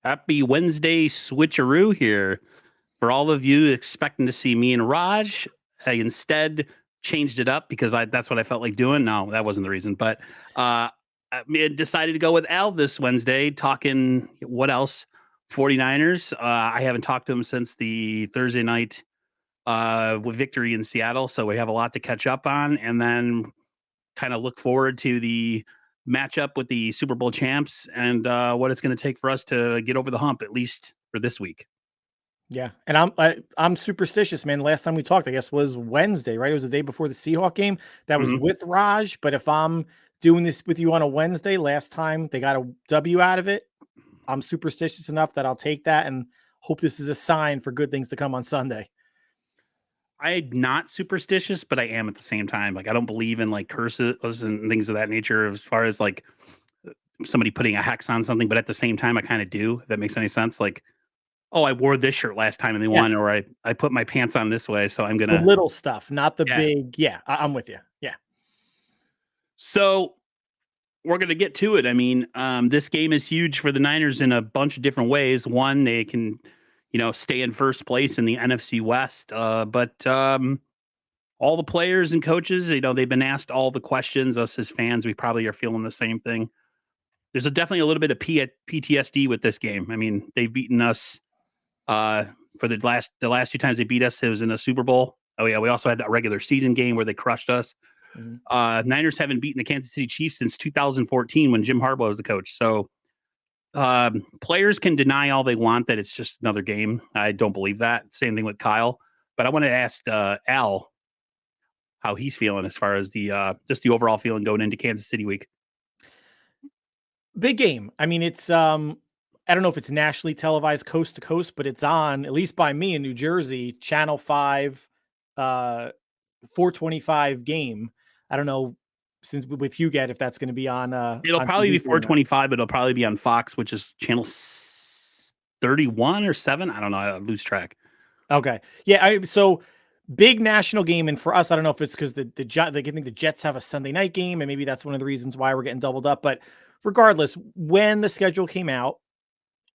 Happy Wednesday switcheroo here. For all of you expecting to see me and Raj, I instead changed it up because that's what I felt like doing. No, that wasn't the reason. But I decided to go with Al this Wednesday, talking what else? 49ers. I haven't talked to him since the Thursday night with victory in Seattle. So we have a lot to catch up on. And then kind of look forward to the matchup with the Super Bowl champs and what it's going to take for us to get over the hump, at least for this week. Yeah, and I'm superstitious, man. Last time we talked, I guess, was Wednesday, right? It was the day before the Seahawk game. That was with Raj. But if I'm doing this with you on a Wednesday, last time they got a W out of it, I'm superstitious enough that I'll take that and hope this is a sign for good things to come on Sunday. I'm not superstitious, but I am at the same time. Like, I don't believe in like curses and things of that nature as far as like somebody putting a hex on something. But at the same time, I kind of do, if that makes any sense. Like, oh, I wore this shirt last time and they won, or I put my pants on this way. So I'm going to. The little stuff, not the big. Yeah, I'm with you. Yeah. So we're going to get to it. I mean, this game is huge for the Niners in a bunch of different ways. One, they can, stay in first place in the NFC West. But all the players and coaches, they've been asked all the questions. Us as fans, we probably are feeling the same thing. There's definitely a little bit of PTSD with this game. I mean, they've beaten us for the last two times they beat us. It was in a Super Bowl. Oh yeah, we also had that regular season game where they crushed us. Niners haven't beaten the Kansas City Chiefs since 2014 when Jim Harbaugh was the coach. So players can deny all they want that it's just another game. I don't believe that. Same thing with Kyle. But I want to ask Al how he's feeling as far as the just the overall feeling going into Kansas City week. Big game. I mean, it's I don't know if it's nationally televised coast to coast, but it's on, at least by me in New Jersey, Channel 5, 425 game. I don't know, since with you get if that's going to be on. It'll probably be 425, but it'll probably be on Fox, which is channel 31 or 7. I don't know. I lose track. Okay. Yeah. So big national game. And for us, I don't know if it's because I think the Jets have a Sunday night game, and maybe that's one of the reasons why we're getting doubled up. But regardless, when the schedule came out,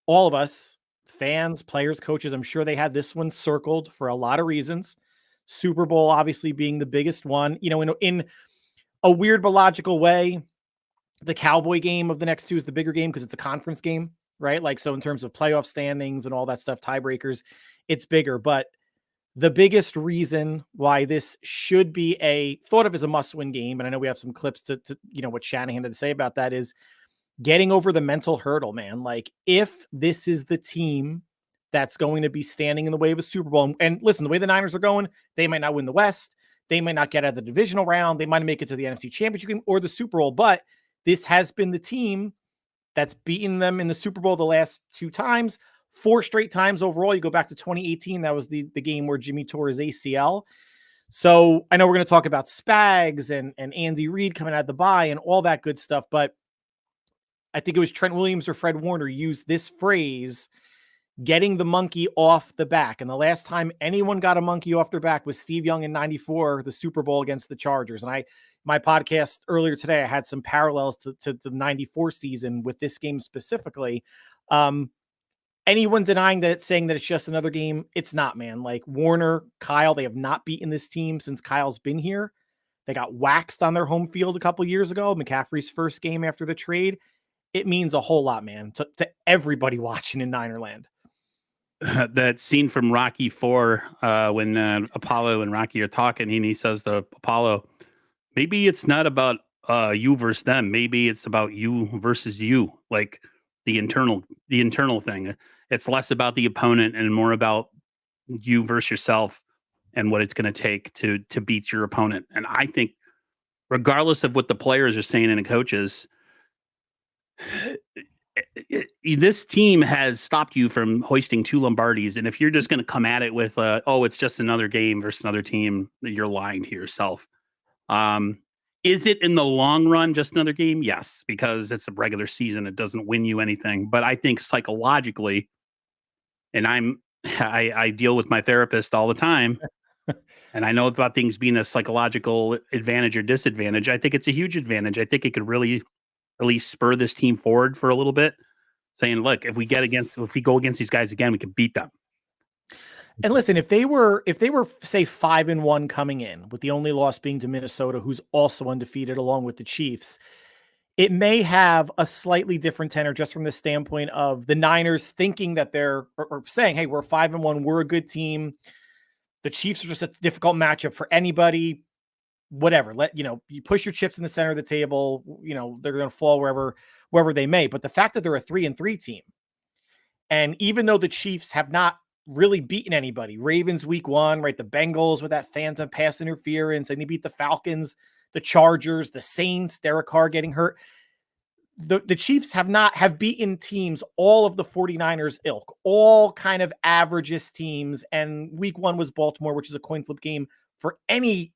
all of us, fans, players, coaches, I'm sure they had this one circled for a lot of reasons. Super Bowl obviously being the biggest one. In a weird but logical way, the Cowboy game of the next two is the bigger game because it's a conference game, right? Like, so in terms of playoff standings and all that stuff, tiebreakers, it's bigger. But the biggest reason why this should be thought of as a must-win game, and I know we have some clips to what Shanahan had to say about that, is getting over the mental hurdle, man. Like, if this is the team that's going to be standing in the way of a Super Bowl, and listen, the way the Niners are going, they might not win the West. They might not get out of the divisional round. They might make it to the NFC Championship game or the Super Bowl, but this has been the team that's beaten them in the Super Bowl the last 2 times, 4 straight times overall. You go back to 2018. That was the game where Jimmy tore his ACL. So I know we're going to talk about Spags and Andy Reid coming out of the bye and all that good stuff, but I think it was Trent Williams or Fred Warner used this phrase, getting the monkey off the back. And the last time anyone got a monkey off their back was Steve Young in 94, the Super Bowl against the Chargers. And my podcast earlier today, I had some parallels to the 94 season with this game specifically. Anyone denying that it's saying that it's just another game, it's not, man. Like, Warner, Kyle, they have not beaten this team since Kyle's been here. They got waxed on their home field a couple years ago, McCaffrey's first game after the trade. It means a whole lot, man, to everybody watching in Ninerland. That scene from Rocky 4 when Apollo and Rocky are talking, and he says to Apollo, maybe it's not about you versus them. Maybe it's about you versus you, like the internal thing. It's less about the opponent and more about you versus yourself and what it's going to take to beat your opponent. And I think regardless of what the players are saying and the coaches, this team has stopped you from hoisting 2 Lombardis. And if you're just going to come at it with, it's just another game versus another team, you're lying to yourself. Is it in the long run just another game? Yes, because it's a regular season. It doesn't win you anything. But I think psychologically, and I deal with my therapist all the time, and I know about things being a psychological advantage or disadvantage. I think it's a huge advantage. I think it could really at least spur this team forward for a little bit. saying, look, if we go against these guys again, we can beat them. And listen, if they were say 5-1 coming in, with the only loss being to Minnesota, who's also undefeated along with the Chiefs, it may have a slightly different tenor just from the standpoint of the Niners thinking that they're or saying, hey, we're 5-1, we're a good team. The Chiefs are just a difficult matchup for anybody. Whatever. You push your chips in the center of the table, they're going to fall wherever they may. But the fact that they're a 3-3 team, and even though the Chiefs have not really beaten anybody, Ravens week 1, right? The Bengals with that phantom pass interference, and they beat the Falcons, the Chargers, the Saints, Derek Carr getting hurt. The Chiefs have beaten teams, all of the 49ers ilk, all kind of averages teams. And week 1 was Baltimore, which is a coin flip game for any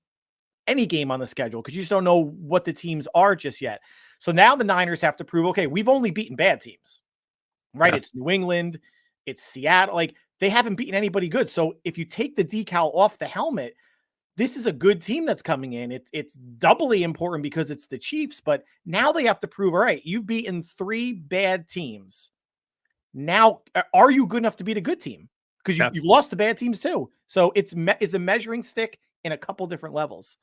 game on the schedule, because you just don't know what the teams are just yet. So now the Niners have to prove, okay, we've only beaten bad teams, right? Yeah. It's New England, it's Seattle. Like, they haven't beaten anybody good. So if you take the decal off the helmet, this is a good team that's coming in. It's doubly important because it's the Chiefs, but now they have to prove, all right, you've beaten 3 bad teams. Now, are you good enough to beat a good team? Because you've lost to bad teams too. So it's a measuring stick in a couple different levels.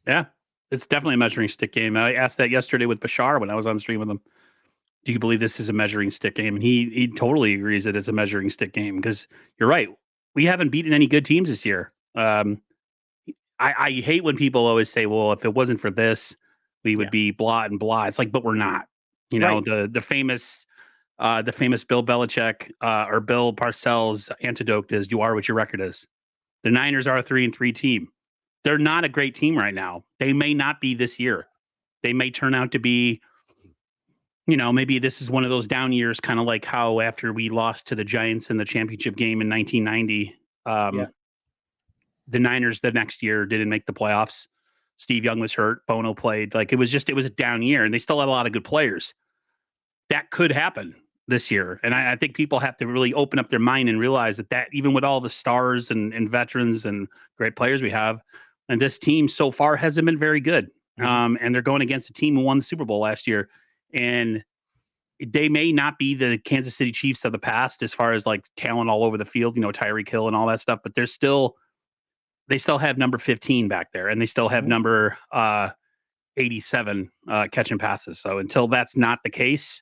Yeah, it's definitely a measuring stick game. I asked that yesterday with Bashar when I was on stream with him. Do you believe this is a measuring stick game? And he totally agrees that it's a measuring stick game, because you're right. We haven't beaten any good teams this year. I hate when people always say, well, if it wasn't for this, we would be blah and blah. It's like, but we're not. Right. The famous Bill Belichick or Bill Parcells antidote is, you are what your record is. The Niners are a 3-3 team. They're not a great team right now. They may not be this year. They may turn out to be, maybe this is one of those down years, kind of like how after we lost to the Giants in the championship game in 1990, the Niners the next year didn't make the playoffs. Steve Young was hurt. Bono played. Like, it was a down year, and they still had a lot of good players. That could happen this year. And I think people have to really open up their mind and realize that even with all the stars and veterans and great players we have, and this team so far hasn't been very good. And they're going against a team who won the Super Bowl last year. And they may not be the Kansas City Chiefs of the past as far as like talent all over the field, Tyreek Hill and all that stuff, but they still have number 15 back there, and they still have number 87 catching passes. So until that's not the case,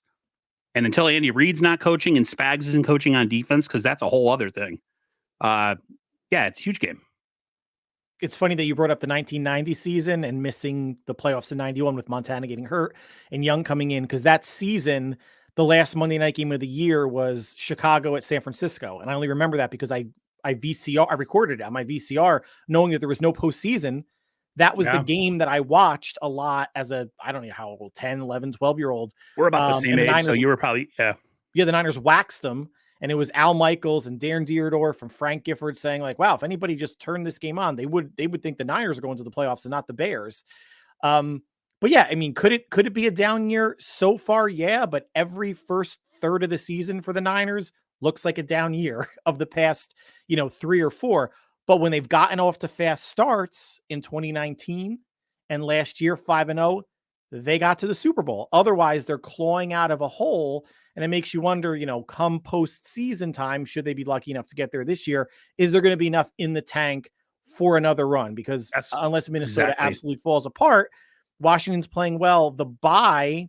and until Andy Reid's not coaching and Spags isn't coaching on defense, because that's a whole other thing. It's a huge game. It's funny that you brought up the 1990 season and missing the playoffs in 91 with Montana getting hurt and Young coming in, because that season, the last Monday night game of the year was Chicago at San Francisco. And I only remember that because I recorded it on my VCR, knowing that there was no postseason. That was the game that I watched a lot as I don't know how old, 10, 11, 12-year-old. We're about the same age, Niners, so you were probably, the Niners waxed them. And it was Al Michaels and Darren Dierdorf from Frank Gifford saying, like, wow, if anybody just turned this game on, they would think the Niners are going to the playoffs and not the Bears. But yeah, I mean, could it be a down year so far? Yeah, but every first third of the season for the Niners looks like a down year of the past, 3 or 4. But when they've gotten off to fast starts in 2019 and last year 5-0, they got to the Super Bowl. Otherwise, they're clawing out of a hole. And it makes you wonder, come postseason time, should they be lucky enough to get there this year, is there going to be enough in the tank for another run? Because unless Minnesota absolutely falls apart, Washington's playing well. The bye, I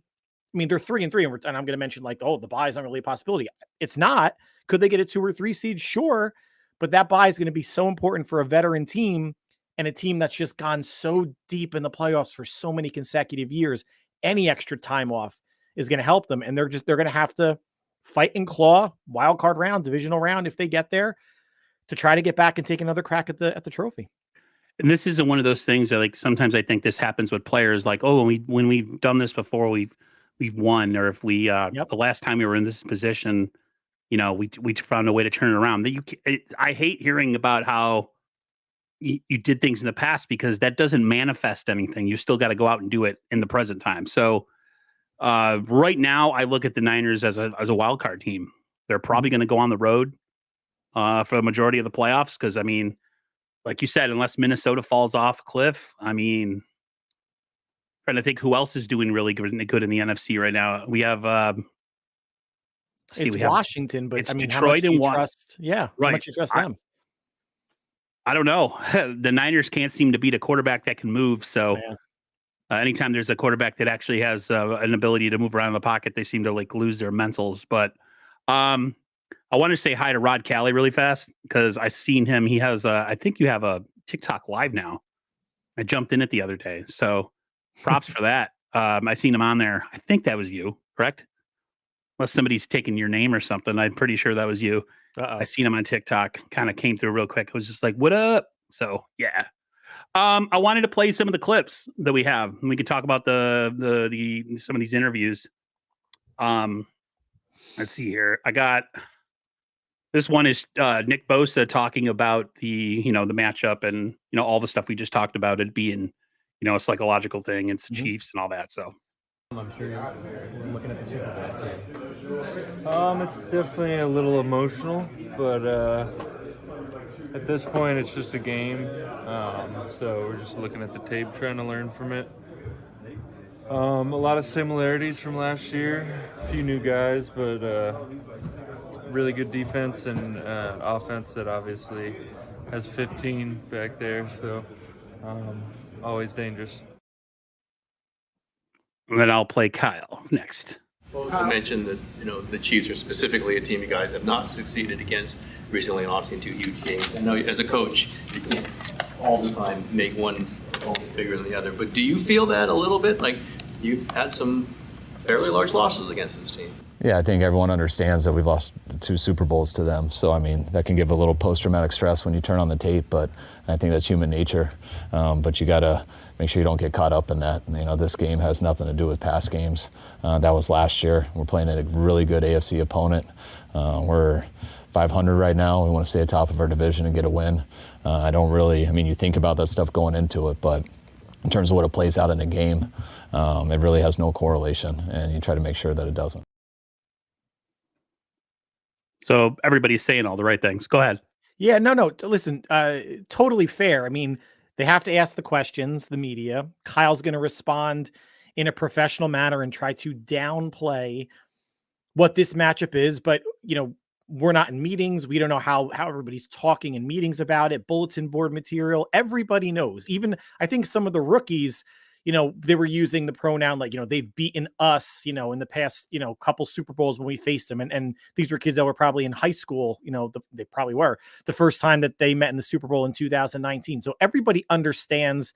mean, they're 3-3, and I'm going to mention like, oh, the bye is not really a possibility. It's not. Could they get a 2 or 3 seed? Sure. But that bye is going to be so important for a veteran team and a team that's just gone so deep in the playoffs for so many consecutive years. Any extra time off is going to help them. And they're going to have to fight and claw, wild card round, divisional round, if they get there, to try to get back and take another crack at the trophy. And this isn't one of those things that, like, sometimes I think this happens with players, like, oh, when we've done this before, we've won, or if we the last time we were in this position, we found a way to turn it around. I hate hearing about how you did things in the past, because that doesn't manifest anything. You still got to go out and do it in the present time. So right now, I look at the Niners as a wild card team. They're probably going to go on the road for the majority of the playoffs, because, I mean, like you said, unless Minnesota falls off a cliff, I mean, trying to think who else is doing really good in the NFC right now. We have See, It's we have Washington, but it's I mean, how much Detroit do and you what? trust? Yeah, how Right. much you trust them? I don't know. The Niners can't seem to beat a quarterback that can move. So Yeah. anytime there's a quarterback that actually has an ability to move around in the pocket, they seem to like lose their mentals. But um, I want to say hi to Rod Cali really fast because I seen him. He has I think you have a TikTok live now. I jumped in it the other day, so props for that. I seen him on there. I think that was you, correct? Unless somebody's taking your name or something, I'm pretty sure that was you. I Uh-oh. seen him on TikTok. Kind of came through real quick. I was just like, "What up?" So yeah. I wanted to play some of the clips that we have, and we could talk about the some of these interviews. Um, let's see here. I got this one is Nick Bosa talking about the matchup and all the stuff we just talked about it being a psychological thing. It's the Chiefs and all that. So I'm sure you're looking at the Super Bowl too. It's definitely a little emotional, but at this point, it's just a game. So we're just looking at the tape, trying to learn from it. A lot of similarities from last year. A few new guys, but really good defense and offense that obviously has 15 back there. So always dangerous. and then I'll play Kyle next. Also mentioned that the Chiefs are specifically a team you guys have not succeeded against recently, and obviously in two huge games. I know as a coach, you can't all the time make one bigger than the other, but do you feel that a little bit? Like you've had some fairly large losses against this team. Yeah, I think everyone understands that we've lost the 2 Super Bowls to them. So, I mean, that can give a little post-traumatic stress when you turn on the tape, but I think that's human nature. But you got to make sure you don't get caught up in that. This game has nothing to do with past games. That was last year. We're playing a really good AFC opponent. We're 500 right now. We want to stay at top of our division and get a win. You think about that stuff going into it, but in terms of what it plays out in a game, it really has no correlation, and you try to make sure that it doesn't. So everybody's saying all the right things. Go ahead. Yeah, no. Listen, totally fair. I mean, they have to ask the questions, the media. Kyle's going to respond in a professional manner and try to downplay what this matchup is. But, we're not in meetings. We don't know how everybody's talking in meetings about it, bulletin board material. Everybody knows. Even I think some of the rookies, they were using the pronoun like, they've beaten us, in the past, couple Super Bowls when we faced them. And these were kids that were probably in high school, they probably were the first time that they met in the Super Bowl in 2019. So everybody understands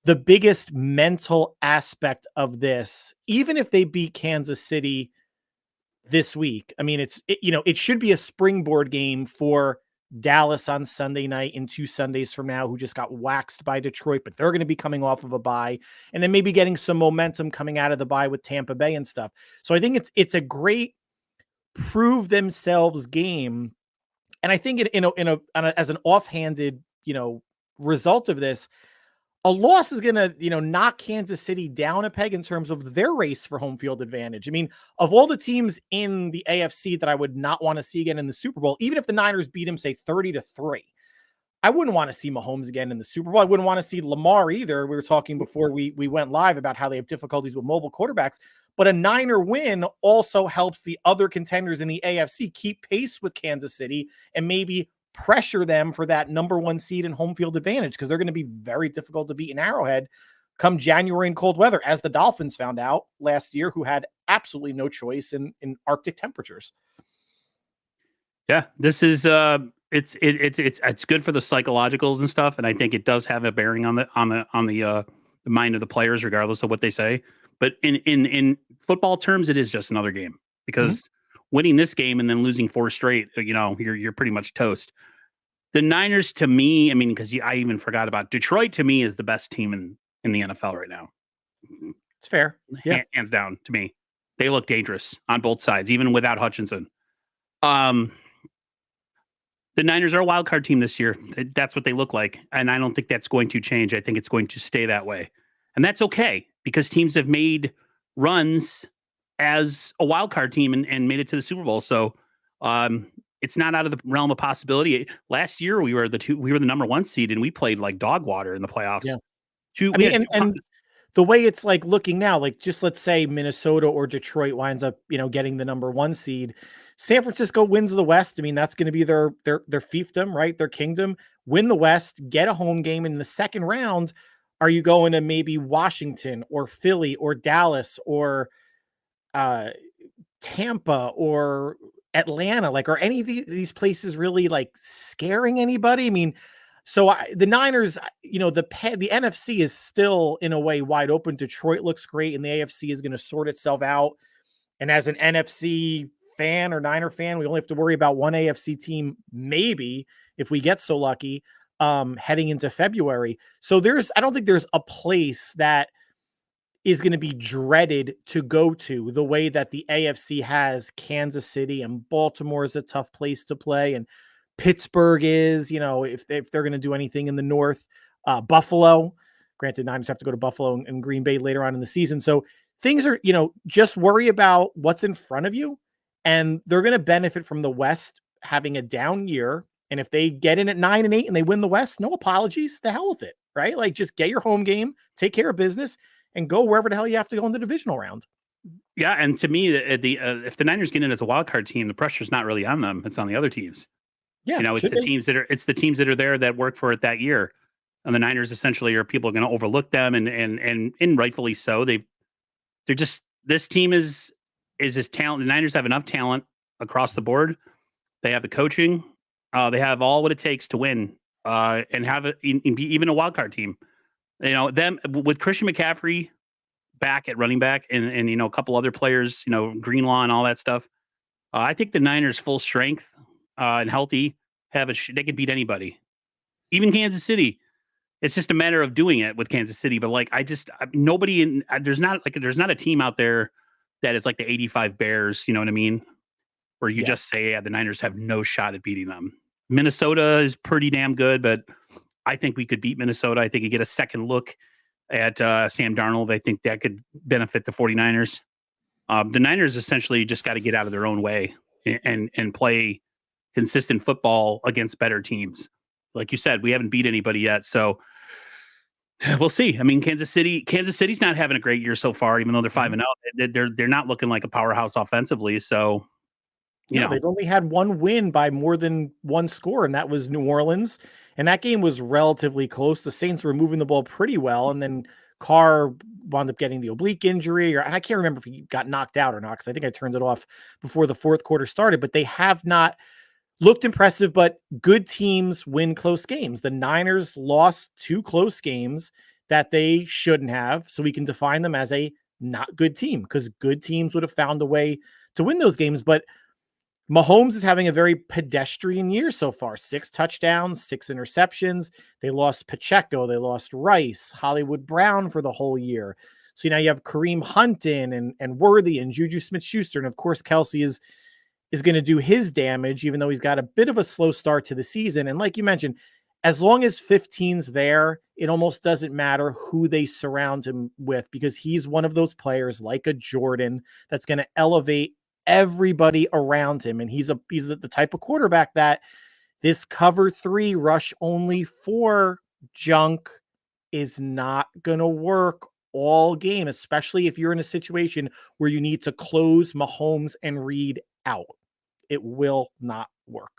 the biggest mental aspect of this, even if they beat Kansas City this week. I mean, it should be a springboard game for Dallas on Sunday night and 2 Sundays from now, who just got waxed by Detroit, but they're going to be coming off of a bye and then maybe getting some momentum coming out of the bye with Tampa Bay and stuff. So I think it's a great prove themselves game. And I think as an offhanded, result of this, a loss is going to, knock Kansas City down a peg in terms of their race for home field advantage. I mean, of all the teams in the AFC that I would not want to see again in the Super Bowl, even if the Niners beat them, say 30-3, I wouldn't want to see Mahomes again in the Super Bowl. I wouldn't want to see Lamar either. We were talking before we went live about how they have difficulties with mobile quarterbacks, but a Niner win also helps the other contenders in the AFC keep pace with Kansas City and maybe pressure them for that number 1 seed and home field advantage, because they're going to be very difficult to beat in Arrowhead come January in cold weather, as the Dolphins found out last year, who had absolutely no choice in Arctic temperatures. Yeah, this is it's good for the psychologicals and stuff, and I think it does have a bearing on the mind of the players, regardless of what they say. But in football terms, it is just another game, because winning this game and then losing 4 straight, you're pretty much toast. The Niners, to me, I mean, because I even forgot about Detroit. To me, is the best team in the NFL right now. It's fair, yeah, hands down. To me, they look dangerous on both sides, even without Hutchinson. The Niners are a wild card team this year. That's what they look like, and I don't think that's going to change. I think it's going to stay that way, and that's okay, because teams have made runs as a wild card team and made it to the Super Bowl. So it's not out of the realm of possibility. Last year we were the number 1 seed, and we played like dog water in the playoffs. Yeah. the way it's like looking now, like just let's say Minnesota or Detroit winds up, getting the number 1 seed. San Francisco wins the West. I mean, that's going to be their fiefdom, right? Their kingdom. Win the West, get a home game in the second round. Are you going to maybe Washington or Philly or Dallas or uh, Tampa or Atlanta? Like, are any of these places really like scaring anybody? I mean, the Niners, the NFC is still in a way wide open. Detroit looks great, and the AFC is going to sort itself out. And as an NFC fan or Niner fan, we only have to worry about one AFC team, maybe if we get so lucky, heading into February. So I don't think there's a place that is going to be dreaded to go to the way that the AFC has Kansas City, and Baltimore is a tough place to play. And Pittsburgh is, if they're going to do anything in the North, Buffalo, granted, Niners have to go to Buffalo and Green Bay later on in the season. So things are, just worry about what's in front of you, and they're going to benefit from the West having a down year. And if they get in at 9-8 and they win the West, no apologies, the hell with it, right? Like, just get your home game, take care of business, and go wherever the hell you have to go in the divisional round. Yeah, and to me, if the Niners get in as a wild card team, the pressure's not really on them; it's on the other teams. Yeah, it's the teams that are there that work for it that year, and the Niners essentially are people are going to overlook them, and rightfully so. This team is just talent. The Niners have enough talent across the board. They have the coaching. They have all what it takes to win, and have be even a wild card team. Them with Christian McCaffrey back at running back, and a couple other players, Greenlaw and all that stuff. I think the Niners full strength and healthy they could beat anybody, even Kansas City. It's just a matter of doing it with Kansas City. But like, there's not a team out there that is like the 85 Bears. You know what I mean? Where you just say, the Niners have no shot at beating them. Minnesota is pretty damn good, but I think we could beat Minnesota. I think you get a second look at Sam Darnold. I think that could benefit the 49ers. The Niners essentially just got to get out of their own way and play consistent football against better teams. Like you said, we haven't beat anybody yet, so we'll see. I mean, Kansas City's not having a great year so far, even though they're 5-0. They're not looking like a powerhouse offensively. So, they've only had one win by more than one score, and that was New Orleans. And that game was relatively close. The Saints were moving the ball pretty well, and then Carr wound up getting the oblique injury, and I can't remember if he got knocked out or not, because I think I turned it off before the fourth quarter started. But they have not looked impressive, but good teams win close games. The Niners lost 2 close games that they shouldn't have, so we can define them as a not good team, because good teams would have found a way to win those games. But Mahomes is having a very pedestrian year so far. 6 touchdowns, 6 interceptions. They lost Pacheco. They lost Rice, Hollywood Brown for the whole year. So now you have Kareem Hunt and Worthy and Juju Smith-Schuster. And of course, Kelsey is going to do his damage, even though he's got a bit of a slow start to the season. And like you mentioned, as long as 15's there, it almost doesn't matter who they surround him with, because he's one of those players like a Jordan that's going to elevate everybody around him. And he's the type of quarterback that this cover 3 rush only 4 junk is not going to work all game, especially if you're in a situation where you need to close Mahomes and Reed out. It will not work.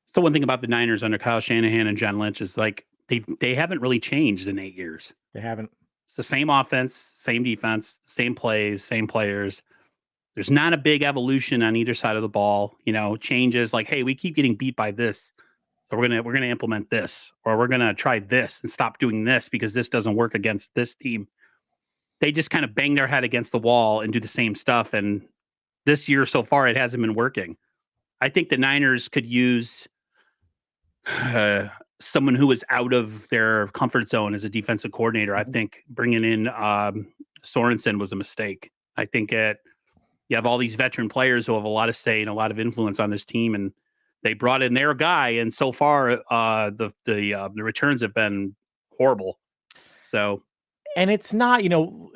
So one thing about the Niners under Kyle Shanahan and John Lynch is like they haven't really changed in 8 years. They haven't. It's the same offense, same defense, same plays, same players. There's not a big evolution on either side of the ball. Changes like, hey, we keep getting beat by this, so we're gonna implement this, or we're gonna try this and stop doing this because this doesn't work against this team. They just kind of bang their head against the wall and do the same stuff. And this year so far, it hasn't been working. I think the Niners could use someone who is out of their comfort zone as a defensive coordinator. I think bringing in Sorensen was a mistake. I think you have all these veteran players who have a lot of say and a lot of influence on this team, and they brought in their guy, and so far the returns have been horrible. So, and it's not,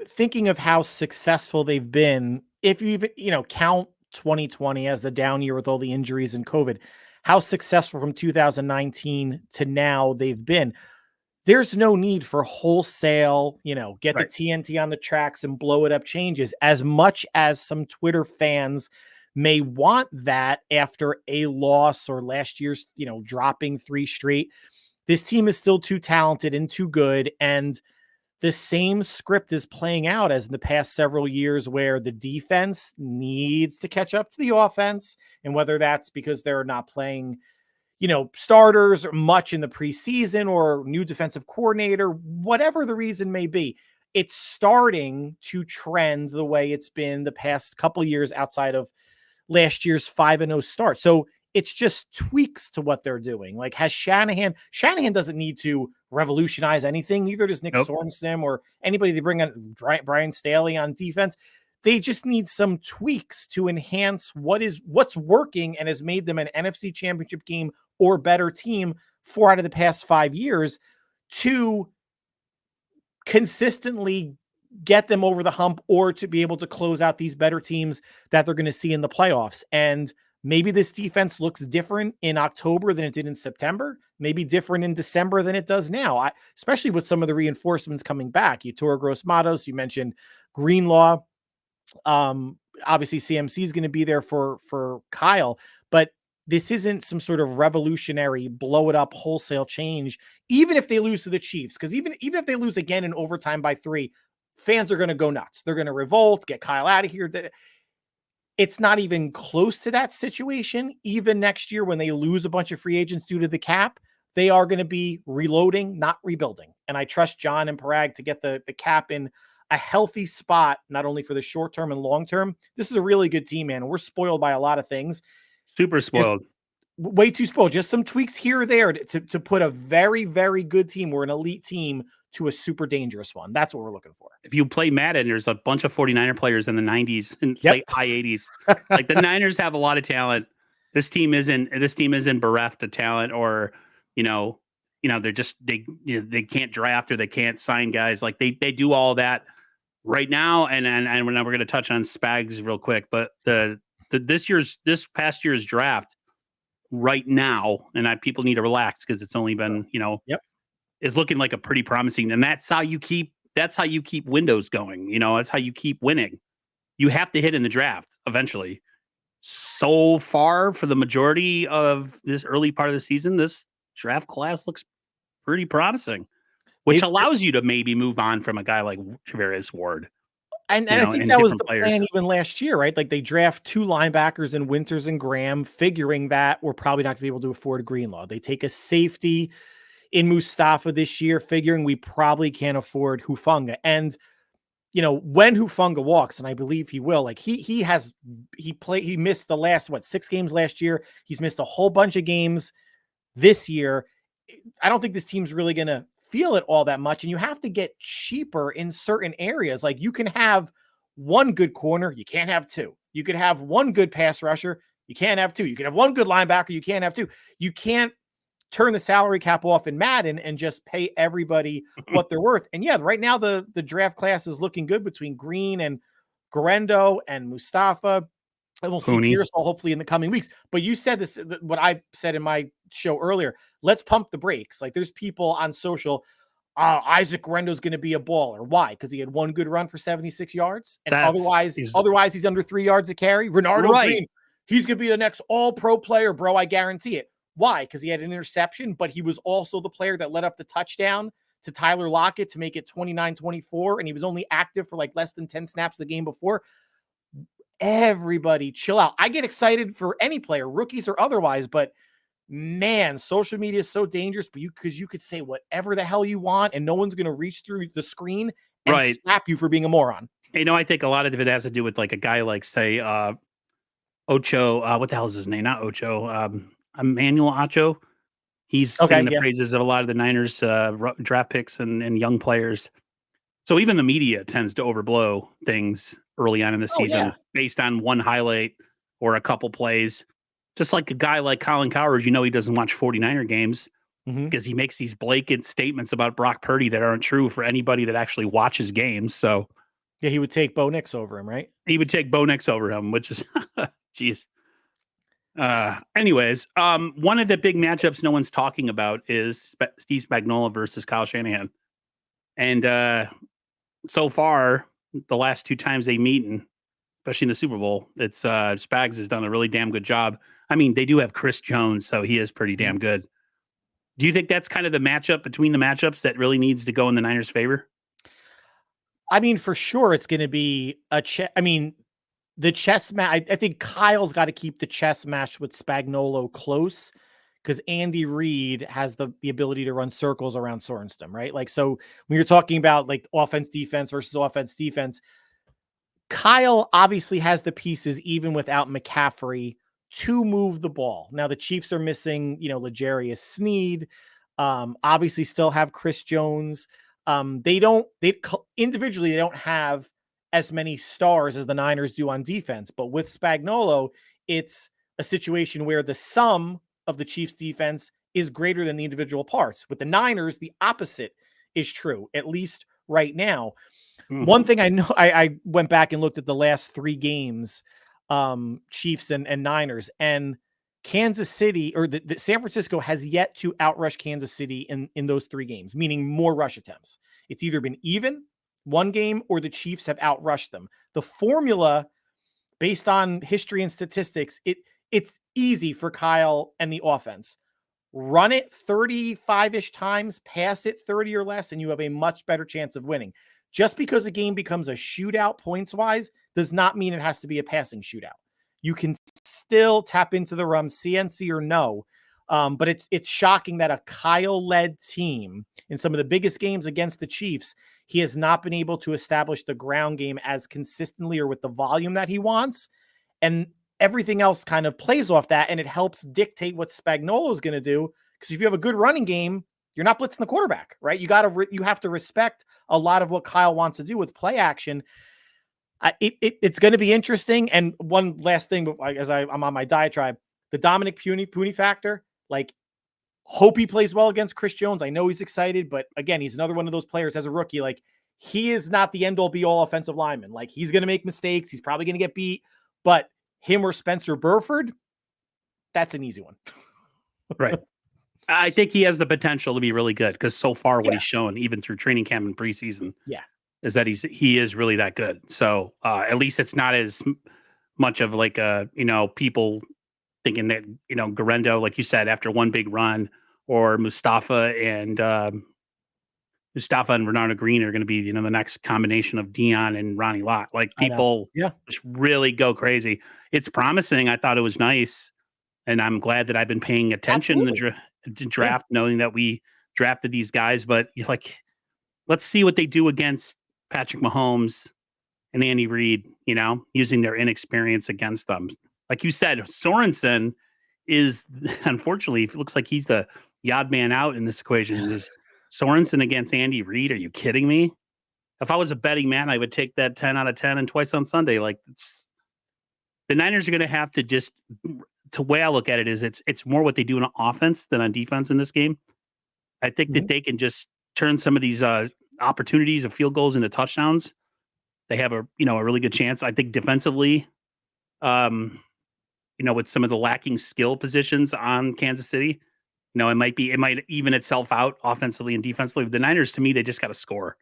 thinking of how successful they've been, if you even, count 2020 as the down year with all the injuries and COVID, how successful from 2019 to now they've been. there's no need for wholesale, get the Right. TNT on the tracks and blow it up changes, as much as some Twitter fans may want that after a loss or last year's, dropping 3 straight. This team is still too talented and too good. And the same script is playing out as in the past several years, where the defense needs to catch up to the offense. And whether that's because they're not playing, starters much in the preseason or new defensive coordinator, whatever the reason may be, it's starting to trend the way it's been the past couple years outside of last year's 5-0 start. So it's just tweaks to what they're doing. Like, has Shanahan doesn't need to revolutionize anything. Neither does Nick Nope. Sorensen or anybody they bring on, Brian Staley on defense. They just need some tweaks to enhance what's working and has made them an NFC Championship game or better team 4 out of the past 5 years, to consistently get them over the hump, or to be able to close out these better teams that they're going to see in the playoffs. And maybe this defense looks different in October than it did in September, maybe different in December than it does now, especially with some of the reinforcements coming back. You tore Gross Matos, you mentioned Greenlaw. Obviously CMC is going to be there for Kyle, but this isn't some sort of revolutionary blow it up wholesale change, even if they lose to the Chiefs. Because even if they lose again in overtime by 3, fans are going to go nuts. They're going to revolt, get Kyle out of here. It's not even close to that situation. Even next year, when they lose a bunch of free agents due to the cap, they are going to be reloading, not rebuilding. And I trust John and Parag to get the cap in a healthy spot, not only for the short term and long term. This is a really good team, man. We're spoiled by a lot of things. Super spoiled. Way too spoiled. Just some tweaks here or there to put a very, very good team, or an elite team, to a super dangerous one. That's what we're looking for. If you play Madden, there's a bunch of 49er players in the 90s and late high 80s. Like, the Niners have a lot of talent. This team isn't bereft of talent, or they're just they can't draft, or they can't sign guys. Like, they do all that right now. And we're going to touch on Spags real quick, but this past year's draft right now, and people need to relax because it's only been is looking like a pretty promising. And that's how you keep windows going. That's how you keep winning. You have to hit in the draft eventually. So far, for the majority of this early part of the season, this draft class looks pretty promising, which allows you to maybe move on from a guy like Travaris Ward. And I think that was the plan even last year, right? Like, they draft 2 linebackers in Winters and Graham, figuring that we're probably not going to be able to afford Greenlaw. They take a safety in Mustafa this year, figuring we probably can't afford Hufanga. And, when Hufanga walks, and I believe he will, like he missed the last, 6 games last year. He's missed a whole bunch of games this year. I don't think this team's really going to feel it all that much. And you have to get cheaper in certain areas. Like, you can have 1 good corner, you can't have 2. You could have 1 good pass rusher, you can't have 2. You can have 1 good linebacker, you can't have 2. You can't turn the salary cap off in Madden and just pay everybody what they're worth. And yeah, right now the draft class is looking good between Green and Garendo and Mustafa. And we'll see Pearsall hopefully in the coming weeks. But you said this, what I said in my show earlier, let's pump the brakes. Like, there's people on social, Isaac Garendo's going to be a baller. Why? Because he had 1 good run for 76 yards. And otherwise he's under 3 yards a carry. Renardo Green, he's going to be the next all-pro player, bro. I guarantee it. Why? Because he had an interception, but he was also the player that led up the touchdown to Tyler Lockett to make it 29-24. And he was only active for like less than 10 snaps the game before. Everybody chill out. I get excited for any player, rookies or otherwise, but man, social media is so dangerous, because you could say whatever the hell you want and no one's going to reach through the screen and slap you for being a moron. I think a lot of it has to do with, like, a guy like, say, Ocho, what the hell is his name? Not Ocho, Emmanuel Ocho. He's singing the praises of a lot of the Niners draft picks and young players. So even the media tends to overblow things early on in the season based on 1 highlight or a couple plays. Just like a guy like Colin Cowherd, he doesn't watch 49er games because he makes these blatant statements about Brock Purdy that aren't true for anybody that actually watches games. So yeah, he would take Bo Nix over him, right? He would take Bo Nix over him, which is, geez. Anyways, one of the big matchups no one's talking about is Steve Spagnuolo versus Kyle Shanahan. And so far, the last two times they meet, and especially in the Super Bowl, it's Spags has done a really damn good job. I mean, they do have Chris Jones, so he is pretty damn good. Do you think that's kind of the matchup between the matchups that really needs to go in the Niners' favor? I mean, for sure, it's going to be the chess match. I think Kyle's got to keep the chess match with Spagnuolo close because Andy Reid has the ability to run circles around Sorensen, right? Like, so when you're talking about like offense, defense versus offense, defense, Kyle obviously has the pieces, even without McCaffrey, to move the ball. Now the Chiefs are missing, L'Jarius Sneed. Obviously still have Chris Jones. Individually, they don't have as many stars as the Niners do on defense, but with Spagnuolo, it's a situation where the sum of the Chiefs defense is greater than the individual parts. With the Niners, the opposite is true, at least right now. One thing I know, I went back and looked at the last three games, Chiefs and Niners, and Kansas City or the San Francisco has yet to outrush Kansas City in those three games, meaning more rush attempts. It's either been even one game or the Chiefs have outrushed them. The formula, based on history and statistics, it's easy for Kyle and the offense. Run it 35-ish times, pass it 30 or less, and you have a much better chance of winning. Just because a game becomes a shootout points-wise does not mean it has to be a passing shootout. You can still tap into the run, CNC or no. But it's shocking that a Kyle-led team in some of the biggest games against the Chiefs, he has not been able to establish the ground game as consistently or with the volume that he wants. And everything else kind of plays off that, and it helps dictate what Spagnuolo is going to do. Because if you have a good running game, you're not blitzing the quarterback, right? You have to respect a lot of what Kyle wants to do with play action. It's going to be interesting. And one last thing, as I'm on my diatribe, the Dominic Puni factor, like, hope he plays well against Chris Jones. I know he's excited, but again, he's another one of those players as a rookie. Like, he is not the end all be all offensive lineman. Like, he's going to make mistakes. He's probably going to get beat, but him or Spencer Burford, that's an easy one. Right. I think he has the potential to be really good because so far what he's shown, even through training camp and preseason, is that he is really that good. So at least it's not as much of like people thinking that Garendo, like you said, after one big run, or Mustafa and Renardo Green are going to be the next combination of Dion and Ronnie Lott. Like, people just really go crazy. It's promising. I thought it was nice, and I'm glad that I've been paying attention in the draft, knowing that we drafted these guys. But let's see what they do against Patrick Mahomes and Andy Reid, using their inexperience against them. Like you said, Sorensen is, unfortunately, it looks like he's the odd man out in this equation. Is Sorensen against Andy Reid? Are you kidding me? If I was a betting man, I would take that 10 out of 10 and twice on Sunday. Like, the Niners are going to have to just, the way I look at it is it's more what they do on offense than on defense in this game. I think that they can just turn some of these opportunities of field goals into touchdowns. They have a really good chance. I think defensively, with some of the lacking skill positions on Kansas City, it might even itself out offensively and defensively. The Niners, to me, they just got to score.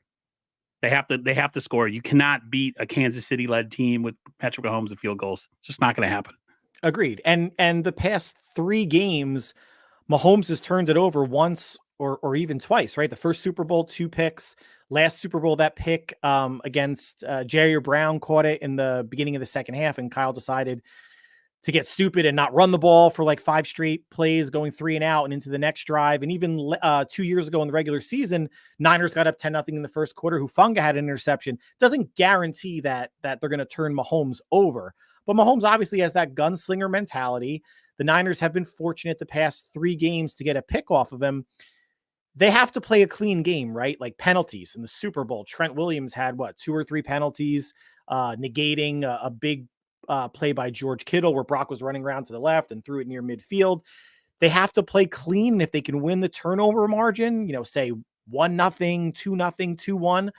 They have to score. You cannot beat a Kansas City led team with Patrick Mahomes and field goals. It's just not going to happen. Agreed. And the past three games, Mahomes has turned it over once or even twice, right? The first Super Bowl, 2 picks. Last Super Bowl, that pick against Jerry Brown caught it in the beginning of the second half, and Kyle decided to get stupid and not run the ball for like 5 straight plays, going 3 and out and into the next drive. And even 2 years ago in the regular season, Niners got up 10-0 in the first quarter. Hufanga had an interception. Doesn't guarantee that they're going to turn Mahomes over. But Mahomes obviously has that gunslinger mentality. The Niners have been fortunate the past 3 games to get a pick off of him. They have to play a clean game, right? Like penalties in the Super Bowl. Trent Williams had 2 or 3 penalties, negating a big play by George Kittle where Brock was running around to the left and threw it near midfield. They have to play clean. If they can win the turnover margin, say 1-0, 2-0, 2-1,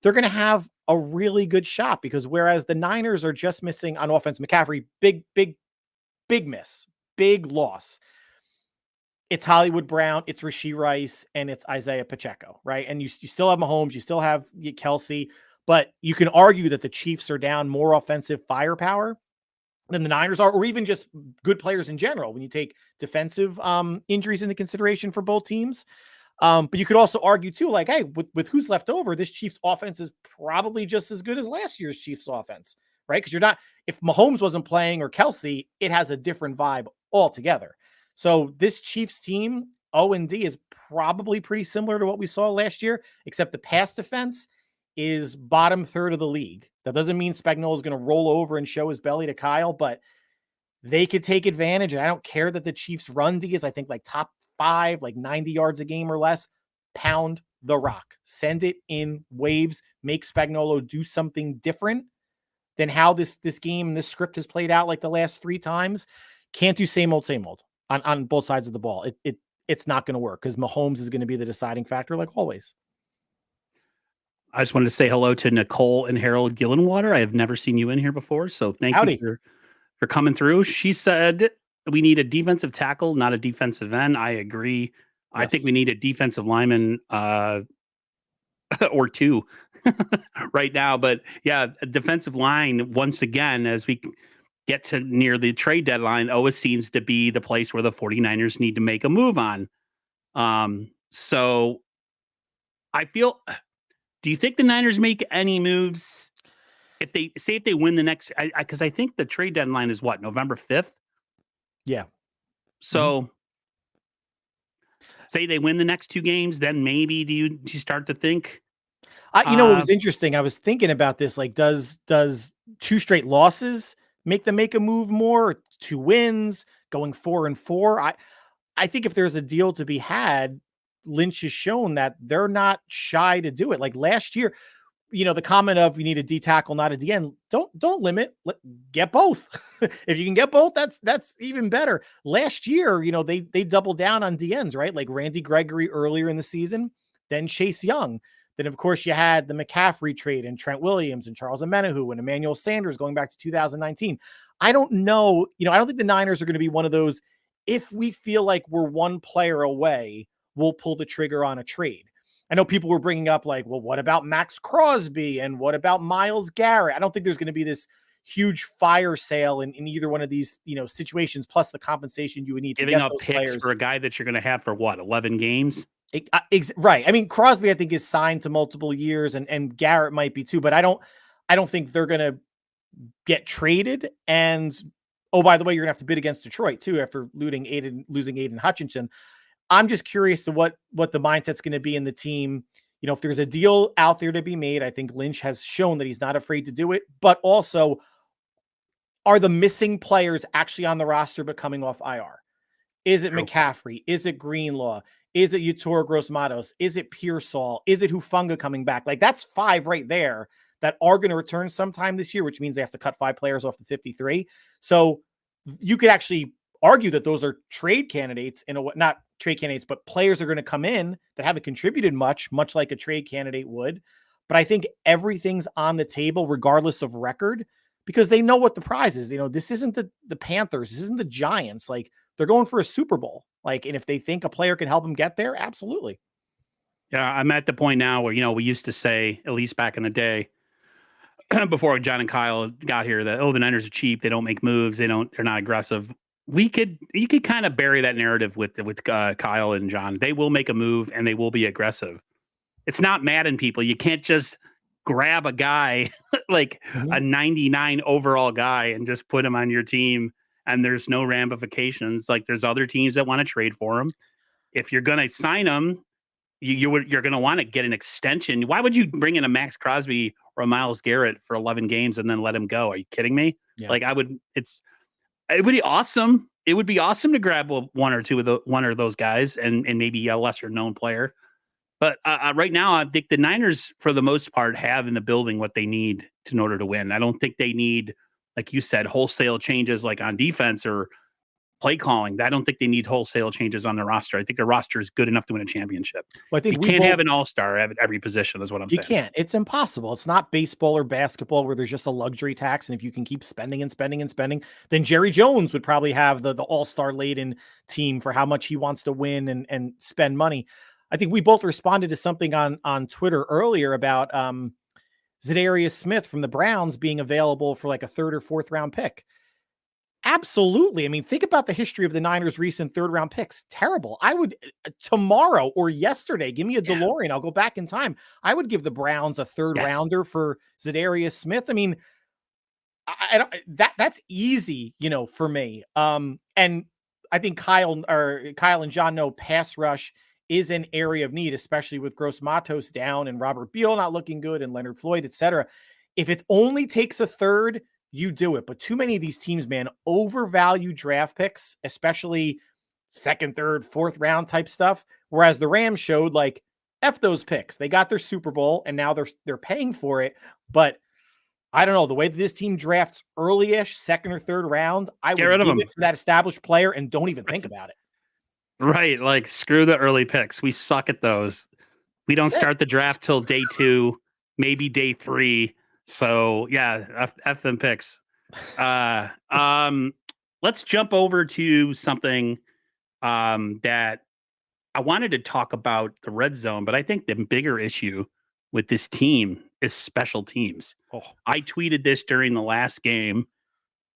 they're going to have a really good shot, because whereas the Niners are just missing on offense, McCaffrey, big big miss, big loss. It's Hollywood Brown, it's Rashee Rice, and it's Isaiah Pacheco, right? And you still have Mahomes, you still have Kelsey, but you can argue that the Chiefs are down more offensive firepower than the Niners are, or even just good players in general when you take defensive injuries into consideration for both teams. But you could also argue too, like, hey, with who's left over, this Chiefs offense is probably just as good as last year's Chiefs offense, right? Because if Mahomes wasn't playing or Kelsey, it has a different vibe altogether. So this Chiefs team, O&D, is probably pretty similar to what we saw last year, except the pass defense is bottom third of the league. That doesn't mean Spagnuolo is going to roll over and show his belly to Kyle, but they could take advantage. And I don't care that the Chiefs run D is, I think, like top 5, like 90 yards a game or less. Pound the rock. Send it in waves. Make Spagnuolo do something different than how this game, this script has played out like the last 3 times. Can't do same old on both sides of the ball. It's not going to work because Mahomes is going to be the deciding factor like always. I just wanted to say hello to Nicole and Harold Gillenwater. I have never seen you in here before, so thank you for coming through. She said we need a defensive tackle, not a defensive end. I agree. Yes. I think we need a defensive lineman or 2 right now. But yeah, a defensive line, once again, as we get to near the trade deadline, always seems to be the place where the 49ers need to make a move on. So I feel... Do you think the Niners make any moves if they win the next? Because I think the trade deadline is what, November 5th? Yeah. So say they win the next 2 games, then maybe do you start to think? What was interesting? I was thinking about this. Like, does 2 straight losses make them make a move more? 2 wins, going 4-4. I think if there's a deal to be had, Lynch has shown that they're not shy to do it. Like last year, the comment of we need a D tackle, not a DN. Don't limit. Get both. If you can get both, that's even better. Last year, they doubled down on DNs, right? Like Randy Gregory earlier in the season, then Chase Young. Then of course you had the McCaffrey trade and Trent Williams and Charles Omenihu and Emmanuel Sanders going back to 2019. I don't know. I don't think the Niners are going to be one of those. If we feel like we're one player away, we'll pull the trigger on a trade. I know people were bringing up like, well, what about Max Crosby and what about Myles Garrett? I don't think there's going to be this huge fire sale in either one of these, situations, plus the compensation you would need giving to get up those picks players for a guy that you're going to have for what, 11 games? Right. I mean, Crosby, I think, is signed to multiple years, and Garrett might be too, but I don't think they're going to get traded. And oh, by the way, you're gonna have to bid against Detroit too after losing Aiden Hutchinson. I'm just curious to what the mindset's going to be in the team. If there's a deal out there to be made, I think Lynch has shown that he's not afraid to do it, but also are the missing players actually on the roster but coming off IR? Is it McCaffrey? Is it Greenlaw? Is it Yetur Gross-Matos? Is it Pearsall? Is it Hufanga coming back? Like that's 5 right there that are going to return sometime this year, which means they have to cut 5 players off the 53. So you could actually argue that those are trade candidates not trade candidates, but players are going to come in that haven't contributed much like a trade candidate would. But I think everything's on the table regardless of record because they know what the prize is. This isn't the Panthers. This isn't the Giants. Like they're going for a Super Bowl. Like, and if they think a player can help them get there, absolutely. Yeah. I'm at the point now where, we used to say, at least back in the day, before John and Kyle got here, that, the Niners are cheap. They don't make moves. They're not aggressive. You could kind of bury that narrative with Kyle and John. They will make a move and they will be aggressive. It's not Madden, people. You can't just grab a guy like a 99 overall guy and just put him on your team and there's no ramifications. Like there's other teams that want to trade for him. If you're going to sign him, you're going to want to get an extension. Why would you bring in a Max Crosby or a Myles Garrett for 11 games and then let him go? Are you kidding me? Yeah. Like it would be awesome. It would be awesome to grab one of those guys and maybe a lesser known player. But right now, I think the Niners, for the most part, have in the building what they need in order to win. I don't think they need, like you said, wholesale changes like on defense or play calling. I don't think they need wholesale changes on their roster. I think their roster is good enough to win a championship. Well, I think you we can't both have an all-star at every position is what I'm You saying. can't. It's impossible. It's not baseball or basketball where there's just a luxury tax. And if you can keep spending and spending and spending, then Jerry Jones would probably have the all-star laden team for how much he wants to win and spend money. I think we both responded to something on Twitter earlier about Zadarius Smith from the Browns being available for like a 3rd or 4th round pick. Absolutely. I mean, think about the history of the Niners' recent 3rd round picks. Terrible. I would tomorrow or yesterday, give me a DeLorean. I'll go back in time. I would give the Browns a 3rd rounder for Zadarius Smith. I mean, I don't, that's easy, for me. And I think Kyle and John know pass rush is an area of need, especially with Gross Matos down and Robert Beal not looking good and Leonard Floyd, etc. If it only takes a 3rd, you do it. But too many of these teams, man, overvalue draft picks, especially 2nd, 3rd, 4th round type stuff. Whereas the Rams showed like, F those picks. They got their Super Bowl and now they're paying for it. But I don't know, the way that this team drafts early-ish, 2nd or 3rd round, I would give it to that established player and don't even think about it. Right. Like, screw the early picks. We suck at those. We don't start the draft till day 2, maybe day 3. So yeah, F them picks. Let's jump over to something that I wanted to talk about, the red zone, but I think the bigger issue with this team is special teams. I tweeted this during the last game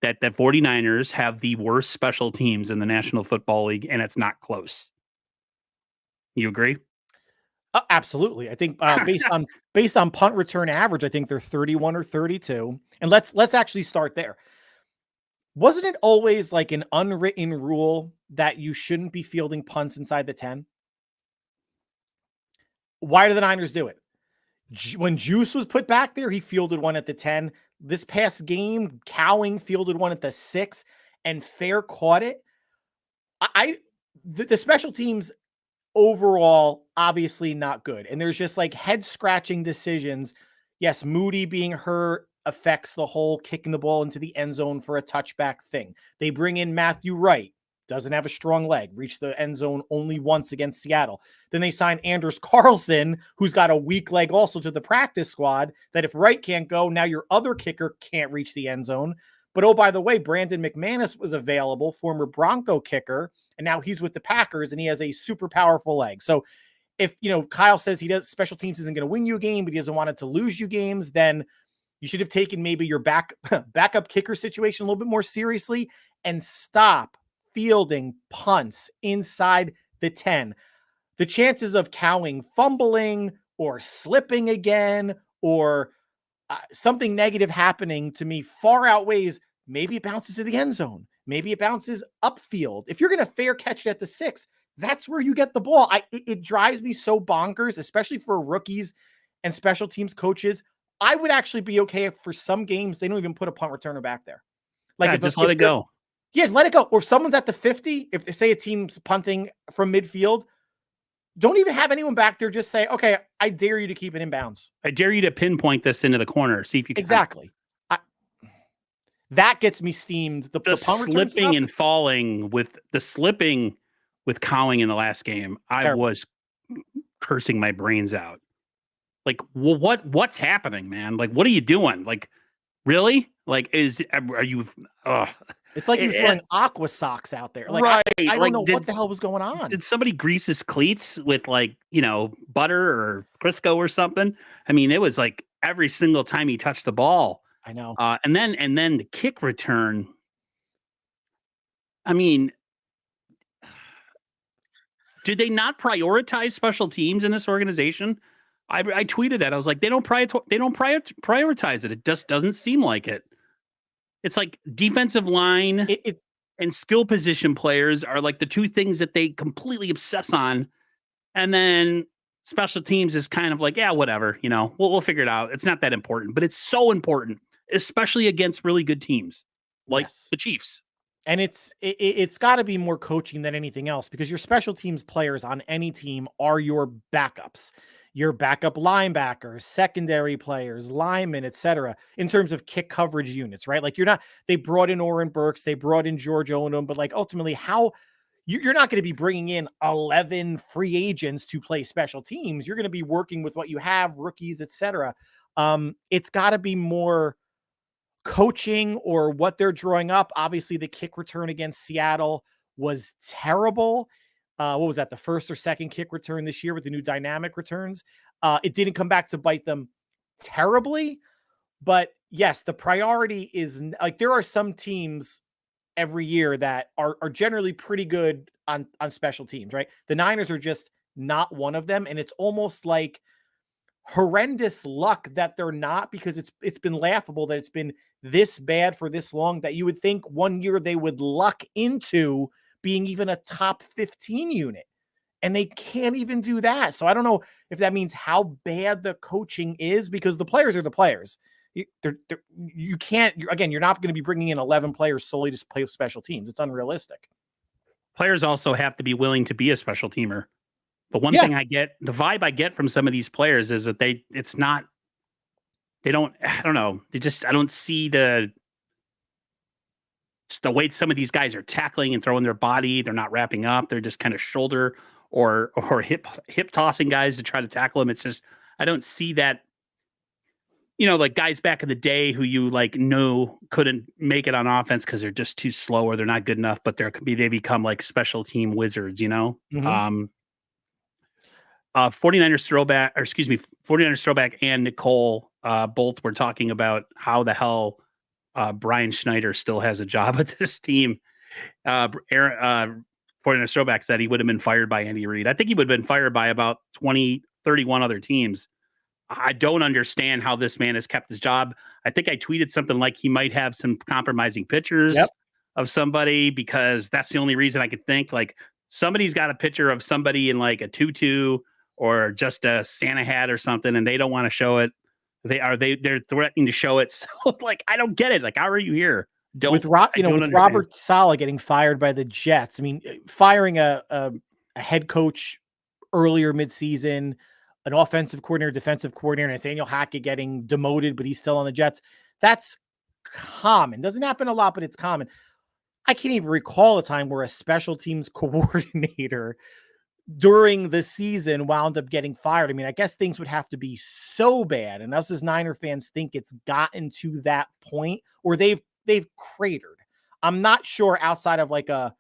that the 49ers have the worst special teams in the National Football League, and it's not close. You agree? Absolutely. I think based on punt return average, I think they're 31 or 32. And let's actually start there. Wasn't it always like an unwritten rule that you shouldn't be fielding punts inside the 10? Why do the Niners do it? When Juice was put back there, he fielded one at the 10. This past game, Cowing fielded one at the 6, and Fair caught it. The special teams overall, obviously not good. And there's just like head scratching decisions. Yes, Moody being hurt affects the whole kicking the ball into the end zone for a touchback thing. They bring in Matthew Wright, doesn't have a strong leg, reached the end zone only once against Seattle. Then they sign Anders Carlson, who's got a weak leg also to the practice squad, that if Wright can't go, now your other kicker can't reach the end zone. But oh, by the way, Brandon McManus was available, former Bronco kicker, and now he's with the Packers and he has a super powerful leg. So if, Kyle says he does special teams isn't going to win you a game, but he doesn't want it to lose you games, then you should have taken maybe your backup kicker situation a little bit more seriously and stop fielding punts inside the 10. The chances of Cowing fumbling or slipping again or something negative happening to me far outweighs maybe it bounces to the end zone. Maybe it bounces upfield. If you're going to fair catch it at the 6, that's where you get the ball. It drives me so bonkers, especially for rookies and special teams coaches. I would actually be okay if for some games they don't even put a punt returner back there. Like, just let it go. Yeah, let it go. Or if someone's at the 50, if they say a team's punting from midfield, don't even have anyone back there. Just say, okay, I dare you to keep it in bounds. I dare you to pinpoint this into the corner. See if you can. Exactly. That gets me steamed. The punt slipping and falling with Cowing in the last game. Terrible. I was cursing my brains out. Like, well, what's happening, man? Like, what are you doing? Like, really? Like, are you? It's like he's wearing aqua socks out there. Like, right. I don't know what the hell was going on. Did somebody grease his cleats with butter or Crisco or something? I mean, it was like every single time he touched the ball. I know. And then the kick return. I mean, did they not prioritize special teams in this organization? I tweeted that. I was like, they don't prioritize it. It just doesn't seem like it. It's like defensive line and skill position players are like the two things that they completely obsess on. And then special teams is kind of like, yeah, whatever, we'll figure it out. It's not that important, but it's so important, especially against really good teams like the Chiefs. And it's got to be more coaching than anything else, because your special teams players on any team are your backups. your backup linebackers, secondary players, linemen, etc. in terms of kick coverage units, right? Like they brought in Oren Burks, they brought in George Onum, but like ultimately you're not going to be bringing in 11 free agents to play special teams. You're going to be working with what you have, rookies, etc. It's got to be more coaching or what they're drawing up. Obviously, the kick return against Seattle was terrible. What was that? The first or second kick return this year with the new dynamic returns. It didn't come back to bite them terribly, but yes, the priority is like there are some teams every year that are generally pretty good on special teams, right? The Niners are just not one of them, and it's almost like horrendous luck that they're not, because it's been laughable that it's been this bad for this long, that you would think one year they would luck into being even a top 15 unit, and they can't even do that. So I don't know if that means how bad the coaching is, because the players are the players. You can't, again, you're not going to be bringing in 11 players solely to play special teams. It's unrealistic. Players also have to be willing to be a special teamer. But one Yeah. thing the vibe I get from some of these players is that I don't know. I don't see the way some of these guys are tackling and throwing their body. They're not wrapping up. They're just kind of shoulder or hip tossing guys to try to tackle them. It's just, I don't see that, like guys back in the day who you couldn't make it on offense because they're just too slow or they're not good enough, but they become like special team wizards, Mm-hmm. 49ers throwback and Nicole both were talking about how the hell Brian Schneider still has a job at this team. 49ers throwback said he would have been fired by Andy Reid. I think he would have been fired by about 31 other teams. I don't understand how this man has kept his job. I think I tweeted something like he might have some compromising pictures of somebody, because that's the only reason I could think. Like, somebody's got a picture of somebody in like a tutu or just a Santa hat or something, and they don't want to show it. They're threatening to show it. So like, I don't get it. Like, how are you here? With Robert Saleh getting fired by the Jets. I mean, firing a head coach earlier midseason, an offensive coordinator, defensive coordinator, Nathaniel Hackett getting demoted, but he's still on the Jets. That's common. Doesn't happen a lot, but it's common. I can't even recall a time where a special teams coordinator during the season wound up getting fired. I mean, I guess things would have to be so bad, and us as Niner fans think it's gotten to that point, or they've cratered. I'm not sure, outside of like a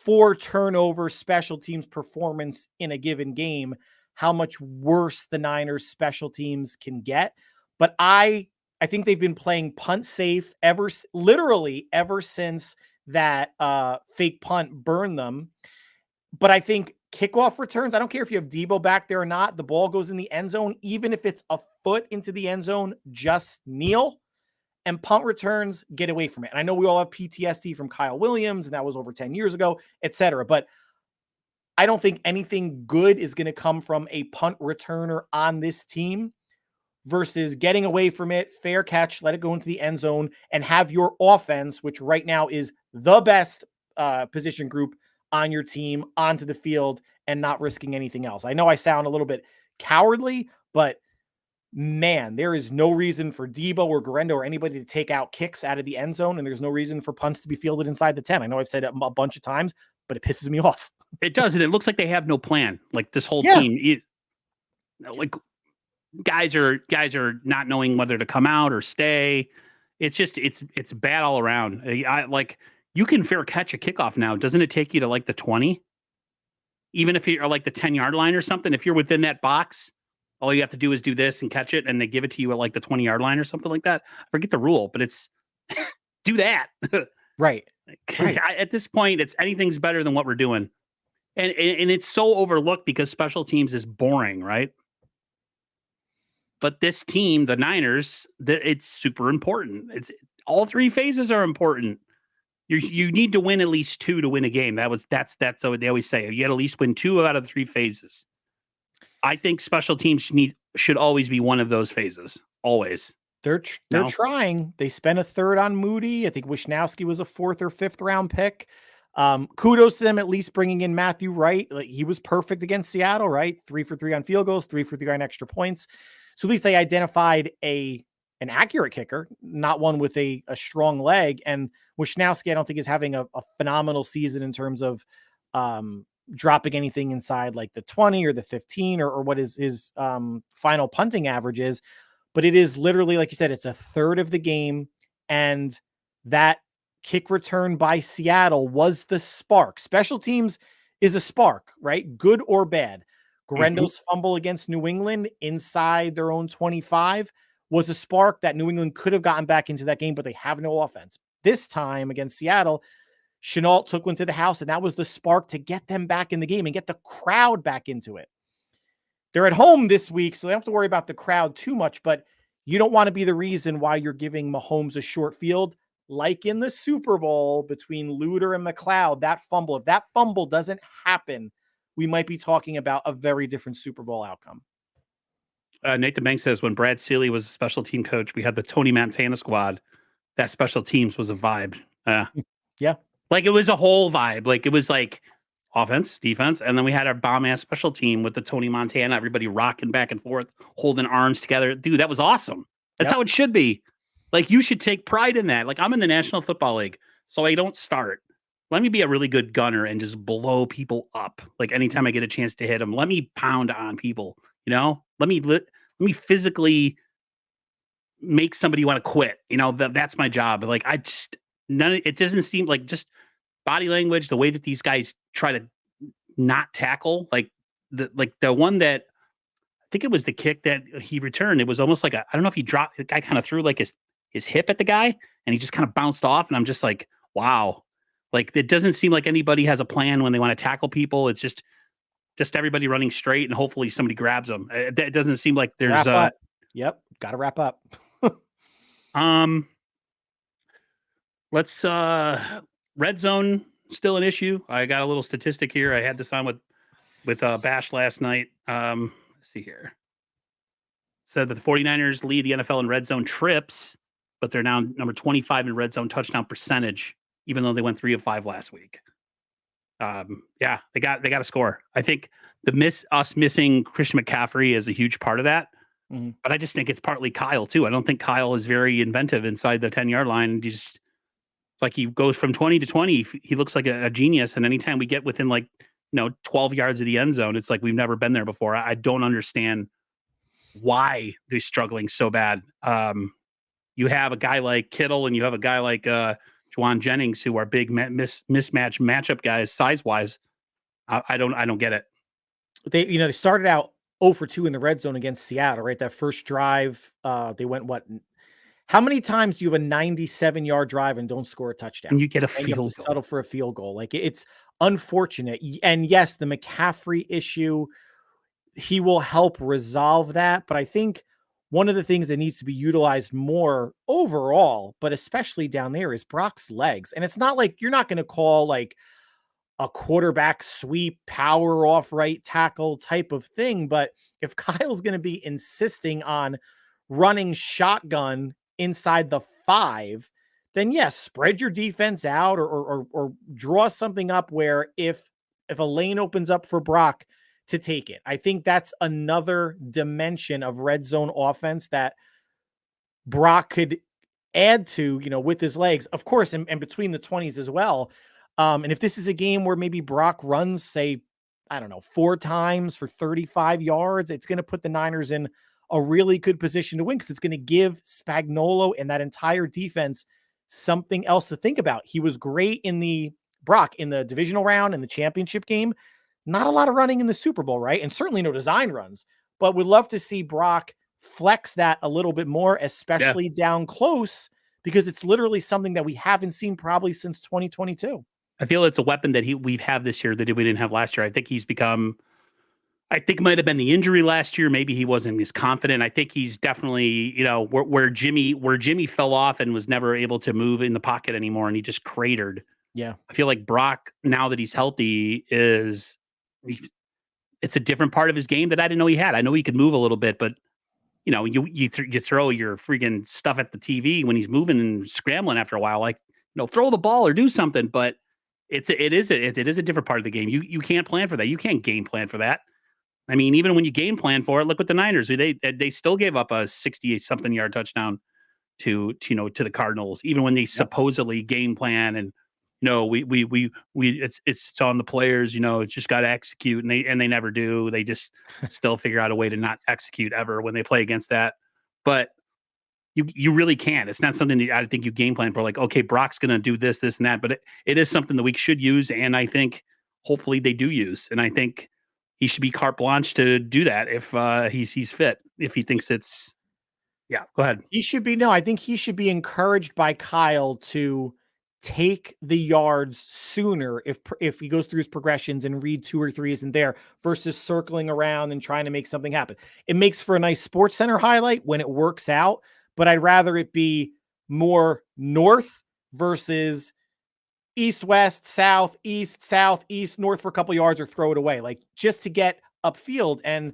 4 turnover special teams performance in a given game, how much worse the Niners special teams can get. But I think they've been playing punt safe literally ever since that fake punt burned them. But I think kickoff returns, I don't care if you have Debo back there or not, the ball goes in the end zone, even if it's a foot into the end zone, just kneel. And punt returns, get away from it. And I know we all have PTSD from Kyle Williams, and that was over 10 years ago, etc. But I don't think anything good is going to come from a punt returner on this team versus getting away from it, fair catch, let it go into the end zone, and have your offense, which right now is the best position group on your team, onto the field and not risking anything else. I know I sound a little bit cowardly, but man, there is no reason for Debo or Garendo or anybody to take out kicks out of the end zone, and there's no reason for punts to be fielded inside the 10. I know I've said it a bunch of times, but it pisses me off. It does, and it looks like they have no plan. Like, this whole team, guys are not knowing whether to come out or stay. It's just it's bad all around. You can fair catch a kickoff now. Doesn't it take you to like the 20? Even if you're like the 10-yard line or something, if you're within that box, all you have to do is do this and catch it, and they give it to you at like the 20-yard line or something like that. I forget the rule, but it's do that. Right. At this point, anything's better than what we're doing. And it's so overlooked because special teams is boring, right? But this team, the Niners, it's super important. It's all 3 phases are important. You need to win at least 2 to win a game. That's what they always say. You got to at least win 2 out of the 3 phases. I think special teams should always be one of those phases. Always. They're trying. They spent a 3rd on Moody. I think Wishnowski was a 4th or 5th round pick. Kudos to them at least bringing in Matthew Wright. Like, he was perfect against Seattle, right? 3 for 3 on field goals, 3 for 3 on extra points. So at least they identified an accurate kicker, not one with a strong leg. And Wisnowski, I don't think, is having a phenomenal season in terms of dropping anything inside like the 20 or the 15 or what his final punting average is. But it is literally, like you said, it's a third of the game. And that kick return by Seattle was the spark. Special teams is a spark, right? Good or bad. Guarendo's fumble against New England inside their own 25 was a spark that New England could have gotten back into that game, but they have no offense. This time against Seattle, Chenault took one to the house, and that was the spark to get them back in the game and get the crowd back into it. They're at home this week, so they don't have to worry about the crowd too much, but you don't want to be the reason why you're giving Mahomes a short field. Like in the Super Bowl between Luter and McLeod, that fumble, if that fumble doesn't happen, we might be talking about a very different Super Bowl outcome. Nathan Banks says when Brad Seeley was a special team coach, we had the Tony Montana squad. That special teams was a vibe. Yeah. Like it was a whole vibe. Like it was like offense, defense. And then we had our bomb ass special team with the Tony Montana, everybody rocking back and forth, holding arms together. Dude, that was awesome. That's how it should be. Like you should take pride in that. Like I'm in the National Football League, so I don't start. Let me be a really good gunner and just blow people up. Like anytime I get a chance to hit them, let me pound on people. Let me physically make somebody want to quit. That's my job. Like it doesn't seem like just body language, the way that these guys try to not tackle, like the one that I think it was the kick that he returned. It was almost like I don't know if he dropped, the guy kind of threw like his hip at the guy and he just kind of bounced off. And I'm just like, wow. Like it doesn't seem like anybody has a plan when they want to tackle people. It's just everybody running straight and hopefully somebody grabs them. It doesn't seem like there's Yep. Got to wrap up. Let's red zone still an issue. I got a little statistic here. I had this on with Bash last night. Let's see here. Said that the 49ers lead the NFL in red zone trips, but they're now number 25 in red zone touchdown percentage, even though they went 3 of 5 last week. Yeah, they got to score. I think us missing Christian McCaffrey is a huge part of that. Mm-hmm. But I just think it's partly Kyle too. I don't think Kyle is very inventive inside the 10-yard line. It's like he goes from 20 to 20. He looks like a genius. And anytime we get within 12 yards of the end zone, it's like we've never been there before. I don't understand why they're struggling so bad. You have a guy like Kittle and you have a guy like Juwan Jennings, who are big matchup guys size wise. I don't get it. They started out 0 for 2 in the red zone against Seattle, right? That first drive, they went how many times do you have a 97-yard drive and don't score a touchdown? And you get a and you have field to goal. settle for a field goal. Like it's unfortunate. And yes, the McCaffrey issue, he will help resolve that. But I think one of the things that needs to be utilized more overall, but especially down there, is Brock's legs. And it's not like you're not going to call like a quarterback sweep, power off right tackle type of thing. But if Kyle's going to be insisting on running shotgun inside the 5, then yes, spread your defense out or draw something up where if a lane opens up for Brock to take it. I think that's another dimension of red zone offense that Brock could add to, with his legs, of course, and between the 20s as well. And if this is a game where maybe Brock runs, say, I don't know, 4 times for 35 yards, it's going to put the Niners in a really good position to win because it's going to give Spagnuolo and that entire defense something else to think about. He was great in the divisional round and the championship game. Not a lot of running in the Super Bowl, right? And certainly no design runs, but we'd love to see Brock flex that a little bit more, especially down close, because it's literally something that we haven't seen probably since 2022. I feel it's a weapon that we have this year that we didn't have last year. I think it might have been the injury last year. Maybe he wasn't as confident. I think he's definitely, where Jimmy fell off and was never able to move in the pocket anymore, and he just cratered. Yeah. I feel like Brock, now that he's healthy, it's a different part of his game that I didn't know he had. I know he could move a little bit, but you throw your freaking stuff at the TV when he's moving and scrambling after a while, like, throw the ball or do something. But it is a different part of the game. You can't plan for that. You can't game plan for that. I mean, even when you game plan for it, look what the Niners do. They still gave up a 60-something yard touchdown to the Cardinals, even when they supposedly game plan and it's on the players, it's just got to execute, and they never do. They just still figure out a way to not execute ever when they play against that. But you really can't. It's not something that I think you game plan for, like, okay, Brock's going to do this, this, and that. But it is something that we should use, and I think hopefully they do use. And I think he should be carte blanche to do that if he's fit. If he thinks it's, yeah, go ahead. I think he should be encouraged by Kyle to take the yards sooner if he goes through his progressions and read 2 or 3 isn't there versus circling around and trying to make something happen. It makes for a nice Sports Center highlight when it works out, but I'd rather it be more north versus east, west, south, east, north for a couple yards or throw it away, like just to get upfield. And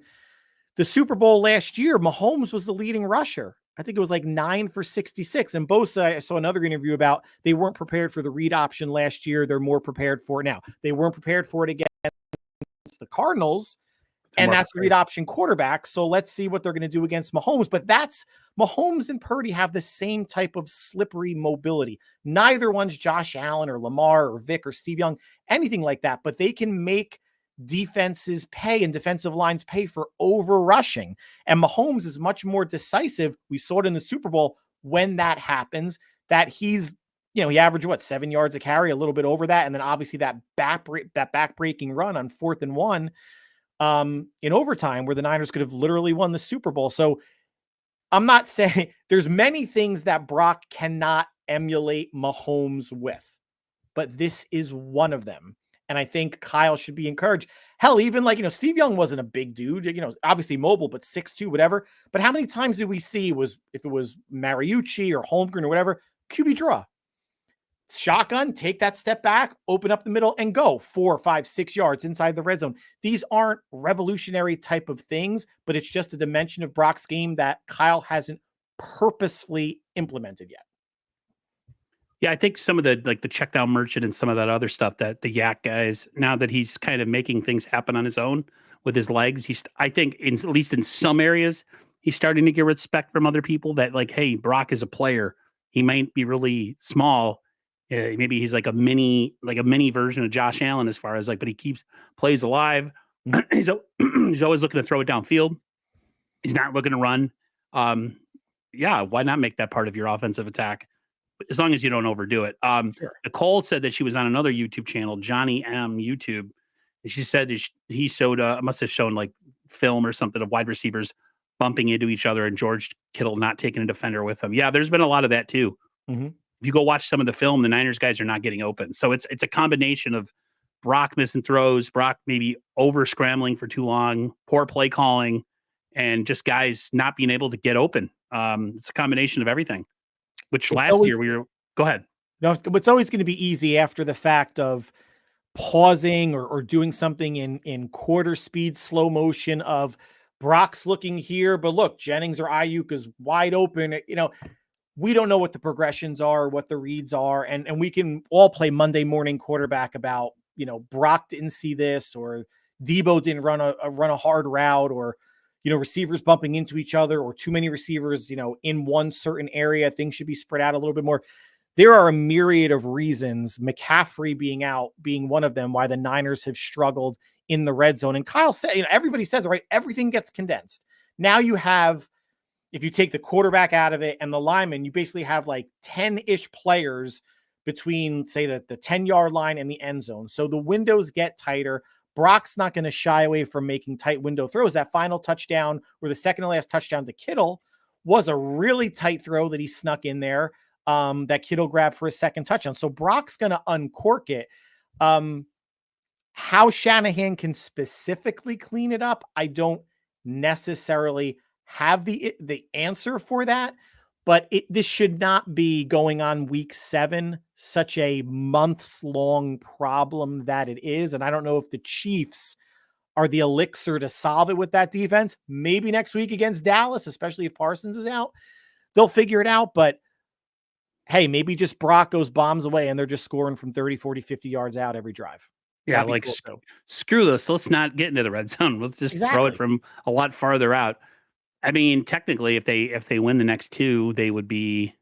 the Super Bowl last year, Mahomes was the leading rusher. I think it was like 9 for 66. And Bosa, I saw another interview about they weren't prepared for the read option last year. They're more prepared for it now. They weren't prepared for it against the Cardinals. And that's the read option quarterback. So let's see what they're going to do against Mahomes. But Mahomes and Purdy have the same type of slippery mobility. Neither one's Josh Allen or Lamar or Vic or Steve Young, anything like that. But they can make defenses pay and defensive lines pay for over rushing. And Mahomes is much more decisive. We saw it in the Super Bowl when that happens, that he's, he averaged 7 yards a carry, a little bit over that. And then obviously that back-breaking run on 4th and 1 in overtime where the Niners could have literally won the Super Bowl. So I'm not saying there's many things that Brock cannot emulate Mahomes with, but this is one of them. And I think Kyle should be encouraged. Hell, even Steve Young wasn't a big dude, obviously mobile, but 6'2", whatever. But how many times did we see if it was Mariucci or Holmgren or whatever, QB draw? Shotgun, take that step back, open up the middle, and go 4, 5, 6 yards inside the red zone. These aren't revolutionary type of things, but it's just a dimension of Brock's game that Kyle hasn't purposefully implemented yet. Yeah, I think some of the check down merchant and some of that other stuff that the Yak guys, now that he's kind of making things happen on his own with his legs, I think at least in some areas, he's starting to get respect from other people that hey, Brock is a player. He might be really small. Maybe he's like a mini version of Josh Allen as far as but he plays alive. He's always looking to throw it downfield. He's not looking to run. Yeah, why not make that part of your offensive attack? As long as you don't overdo it. Sure. Nicole said that she was on another YouTube channel, Johnny M YouTube. And she said that he showed, must have shown film or something of wide receivers bumping into each other and George Kittle not taking a defender with him. Yeah, there's been a lot of that too. Mm-hmm. If you go watch some of the film, the Niners guys are not getting open. So it's a combination of Brock missing throws, Brock maybe over scrambling for too long, poor play calling, and just guys not being able to get open. It's a combination of everything. Which last year go ahead. No, it's always going to be easy after the fact of pausing or doing something in quarter speed, slow motion of Brock's looking here, but look, Jennings or Ayuk is wide open. We don't know what the progressions are, what the reads are, and we can all play Monday morning quarterback about, Brock didn't see this, or Debo didn't run a hard route, or receivers bumping into each other, or too many receivers, in one certain area. Things should be spread out a little bit more. There are a myriad of reasons, McCaffrey being out being one of them, why the Niners have struggled in the red zone. And Kyle said, everybody says, right, everything gets condensed. Now you have, if you take the quarterback out of it and the lineman, you basically have 10-ish players between, say, the 10-yard line and the end zone. So the windows get tighter. Brock's not going to shy away from making tight window throws. That final touchdown, or the second to last touchdown to Kittle, was a really tight throw that he snuck in there, that Kittle grabbed for a second touchdown. So Brock's going to uncork it. How Shanahan can specifically clean it up, I don't necessarily have the answer for that, but this should not be going on week 7, such a months-long problem that it is. And I don't know if the Chiefs are the elixir to solve it with that defense. Maybe next week against Dallas, especially if Parsons is out, they'll figure it out. But hey, maybe just Brock goes bombs away and they're just scoring from 30, 40, 50 yards out every drive. Yeah, That'd be like cool too. screw this. Let's not get into the red zone. Let's just throw it Exactly. from a lot farther out. I mean, technically, if they win the next two, they would be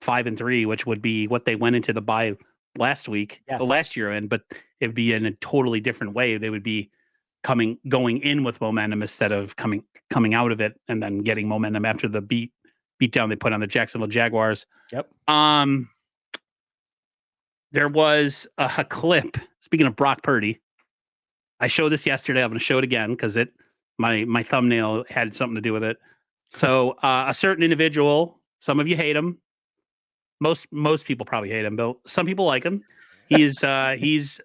5-3, which would be what they went into the bye last week, Yes. last year in. But it'd be in a totally different way. They would be going in with momentum instead of coming out of it and then getting momentum after the beat down they put on the Jacksonville Jaguars. Yep. There was a clip. Speaking of Brock Purdy, I showed this yesterday. I'm going to show it again because my thumbnail had something to do with it. So a certain individual, some of you hate him. Most people probably hate him, but some people like him. He's been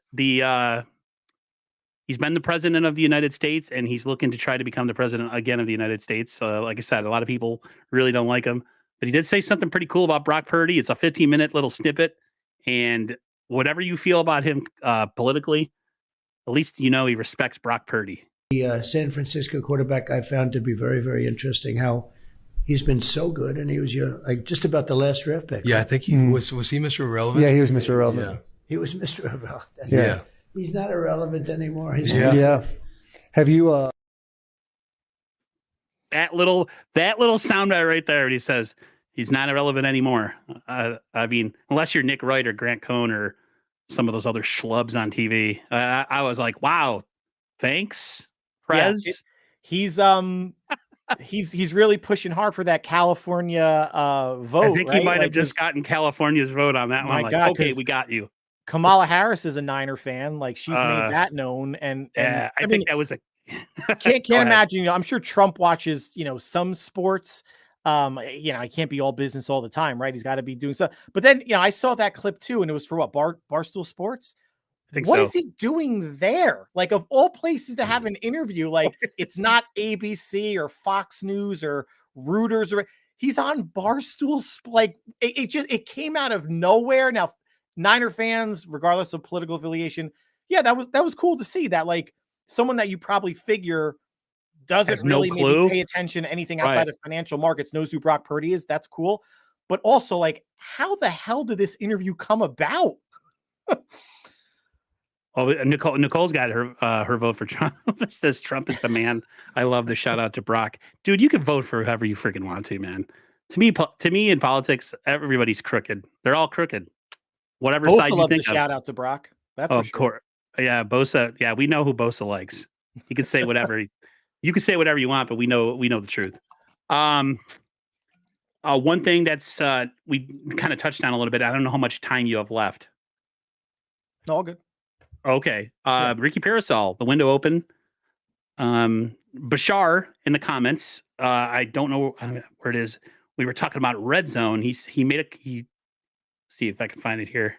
the president of the United States, and he's looking to try to become the president again of the United States. Like I said, a lot of people really don't like him, but he did say something pretty cool about Brock Purdy. It's a 15-minute little snippet, and whatever you feel about him politically, at least you know he respects Brock Purdy. The San Francisco quarterback I found to be very, very interesting. How he's been so good, and he was just about the last draft pick. Yeah, right? I think he was he Mr. Irrelevant? Yeah, he was Mr. Irrelevant. Yeah. He was Mr. Irrelevant. Yeah. He's not irrelevant anymore. He's Yeah. Have you That little soundbite right there, when he says he's not irrelevant anymore. I mean, unless you're Nick Wright or Grant Cohn or some of those other schlubs on TV, I was like, wow, thanks, Prez. Yeah, he's really pushing hard for that California vote. I think right? he might have just gotten California's vote on that one. My Like, God, okay, 'cause we got you. Kamala Harris is a Niner fan. Like she's made that known. And Yeah, I mean, think that was a can't Go ahead. imagine, I'm sure Trump watches, some sports. I can't be all business all the time, right? He's got to be doing stuff. But then, I saw that clip too, and it was for what, Barstool Sports? I think What so. is he doing there? Like, of all places to have an interview, like it's not ABC or Fox News or Reuters, or he's on Barstool. Like it came out of nowhere. Now, Niner fans, regardless of political affiliation, yeah, that was cool to see that, like someone that you probably figure doesn't Has no really clue. maybe pay attention to anything outside Right. of financial markets knows who Brock Purdy is. That's cool. But also, like, how the hell did this interview come about? Oh, Nicole's got her vote for Trump. Says Trump is the man. I love the shout out to Brock. Dude, you can vote for whoever you freaking want to, man. To me in politics, everybody's crooked. They're all crooked. Whatever side Bosa you loves think the of. shout out to Brock. That's Oh, for of sure. course. Yeah, Bosa. Yeah, we know who Bosa likes. He can say whatever. You can say whatever you want, but we know the truth. One thing that's we kind of touched on a little bit. I don't know how much time you have left. All good. Okay. Yeah. Ricky Pearsall, the window open. Bashar in the comments. I don't know where it is. We were talking about red zone. He see if I can find it here.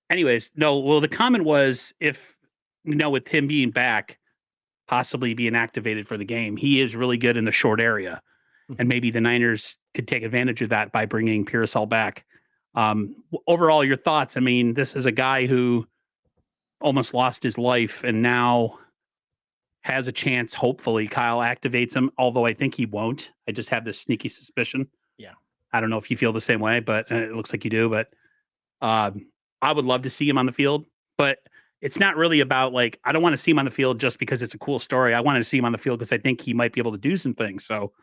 Anyways, no, well, the comment was if, with him being back, possibly being activated for the game, he is really good in the short area. And maybe the Niners could take advantage of that by bringing Pearsall back. Overall, your thoughts? I mean, this is a guy who almost lost his life and now has a chance. Hopefully, Kyle activates him, although I think he won't. I just have this sneaky suspicion. Yeah. I don't know if you feel the same way, but it looks like you do. But I would love to see him on the field. But it's not really about, like, I don't want to see him on the field just because it's a cool story. I want to see him on the field because I think he might be able to do some things. So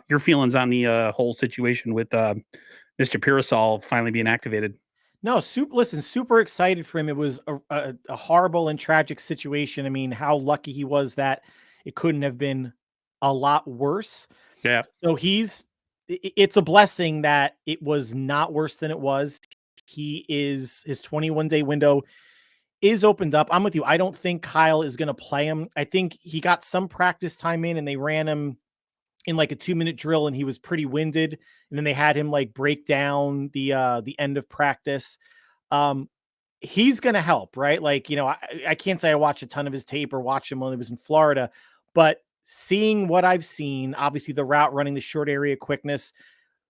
your feelings on the whole situation with Mr. Pearsall finally being activated? No, super excited for him. It was a horrible and tragic situation. I mean, how lucky he was that it couldn't have been a lot worse. Yeah. So it's a blessing that it was not worse than it was. His 21-day window is opened up. I'm with you. I don't think Kyle is going to play him. I think he got some practice time in and they ran him in like a 2-minute drill and he was pretty winded. And then they had him like break down the end of practice. He's going to help, right? Like, I can't say I watched a ton of his tape or watch him when he was in Florida, but seeing what I've seen, obviously the route running, the short area quickness,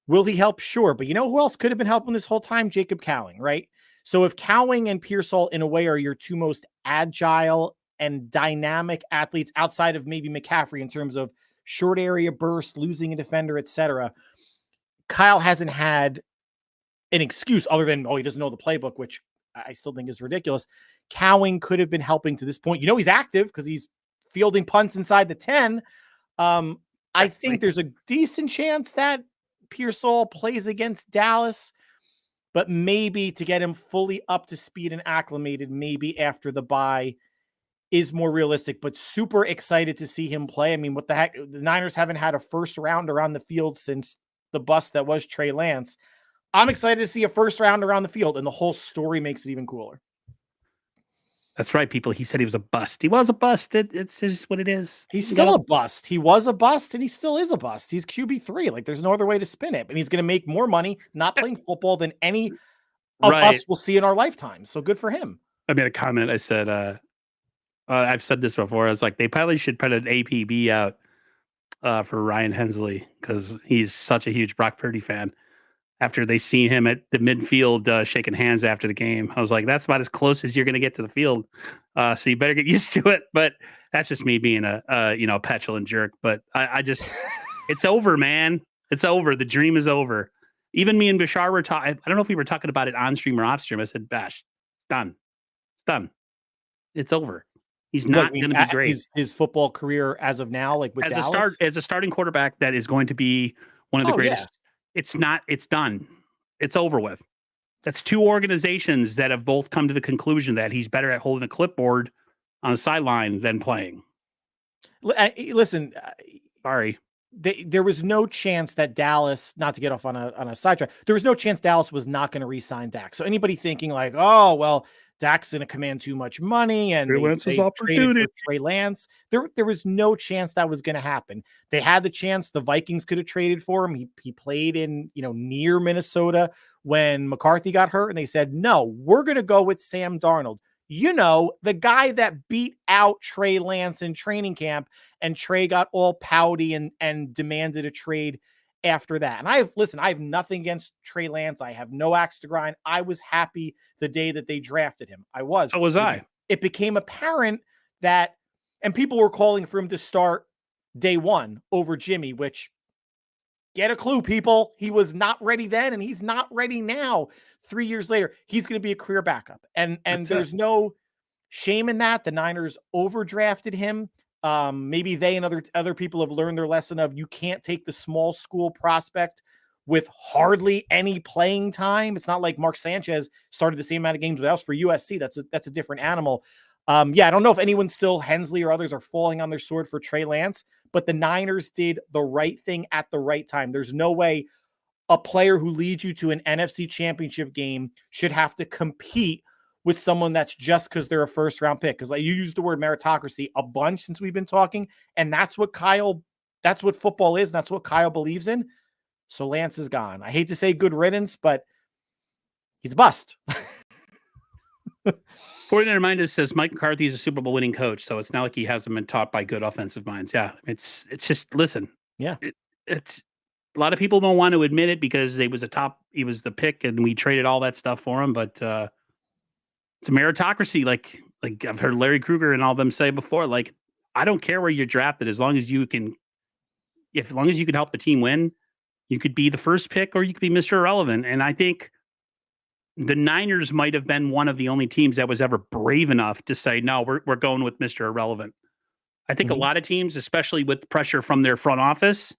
will he help? Sure. But who else could have been helping this whole time? Jacob Cowing, right? So if Cowing and Pearsall in a way are your two most agile and dynamic athletes outside of maybe McCaffrey in terms of short area burst, losing a defender, etc. Kyle hasn't had an excuse other than, he doesn't know the playbook, which I still think is ridiculous. Cowing could have been helping to this point. He's active because he's fielding punts inside the 10. I think there's a decent chance that Pearsall plays against Dallas, but maybe to get him fully up to speed and acclimated, maybe after the bye is more realistic, but super excited to see him play. I mean, what the heck? The Niners haven't had a first rounder on the field since the bust that was Trey Lance. I'm excited to see a first round around the field, and the whole story makes it even cooler. That's right, people. He said he was a bust. He was a bust. It's just what it is. He's still a bust. He was a bust, and he still is a bust. He's QB3. Like, there's no other way to spin it. And he's going to make more money not playing football than any of us will see in our lifetime. So good for him. I made a comment. I said, I've said this before. I was like, they probably should put an APB out for Ryan Hensley because he's such a huge Brock Purdy fan. After they seen him at the midfield shaking hands after the game, I was like, that's about as close as you're going to get to the field. So you better get used to it. But that's just me being a petulant jerk. But I just, it's over, man. It's over. The dream is over. Even me and Bashar were talking. I don't know if we were talking about it on stream or off stream. I said, Bash, it's done. It's done. It's over. He's not going to be great. His football career as of now, like with Dallas? As a starting quarterback, that is going to be one of the greatest. Yeah. It's done. It's over with. That's two organizations that have both come to the conclusion that he's better at holding a clipboard on the sideline than playing. Listen, sorry. There was no chance that Dallas, not to get off on a sidetrack, there was no chance Dallas was not going to re-sign Dak. So anybody thinking like, oh, well, Dak's going to command too much money and they traded for Trey Lance. There was no chance that was going to happen. They had the chance. The Vikings could have traded for him. He played in, near Minnesota when McCarthy got hurt, and they said, no, we're going to go with Sam Darnold. The guy that beat out Trey Lance in training camp, and Trey got all pouty and demanded a trade after that. And I have nothing against Trey Lance. I have no axe to grind. I was happy the day that they drafted him. I was. So was I. It became apparent that, and people were calling for him to start day one over Jimmy, which, get a clue, people. He was not ready then, and he's not ready now. 3 years later, he's going to be a career backup. And there's no shame in that. The Niners overdrafted him. Maybe they and other people have learned their lesson of you can't take the small school prospect with hardly any playing time. It's not like Mark Sanchez started the same amount of games with us for USC. That's a different animal. I don't know if anyone still, Hensley or others, are falling on their sword for Trey Lance, but the Niners did the right thing at the right time. There's no way a player who leads you to an NFC championship game should have to compete with someone that's just because they're a first round pick. Because like you used the word meritocracy a bunch since we've been talking, and that's what football is, and that's what Kyle believes in. So Lance is gone. I hate to say good riddance, but he's a bust. 49er Minded says Mike McCarthy is a Super Bowl winning coach, so it's not like he hasn't been taught by good offensive minds. Yeah, it's just, listen. Yeah, it's a lot of people don't want to admit it because he was the pick, and we traded all that stuff for him. But it's a meritocracy, like I've heard Larry Krueger and all them say before. Like, I don't care where you're drafted, as long as you can help the team win. You could be the first pick, or you could be Mr. Irrelevant. And I think the Niners might have been one of the only teams that was ever brave enough to say, no, we're going with Mr. Irrelevant. I think a lot of teams, especially with pressure from their front office,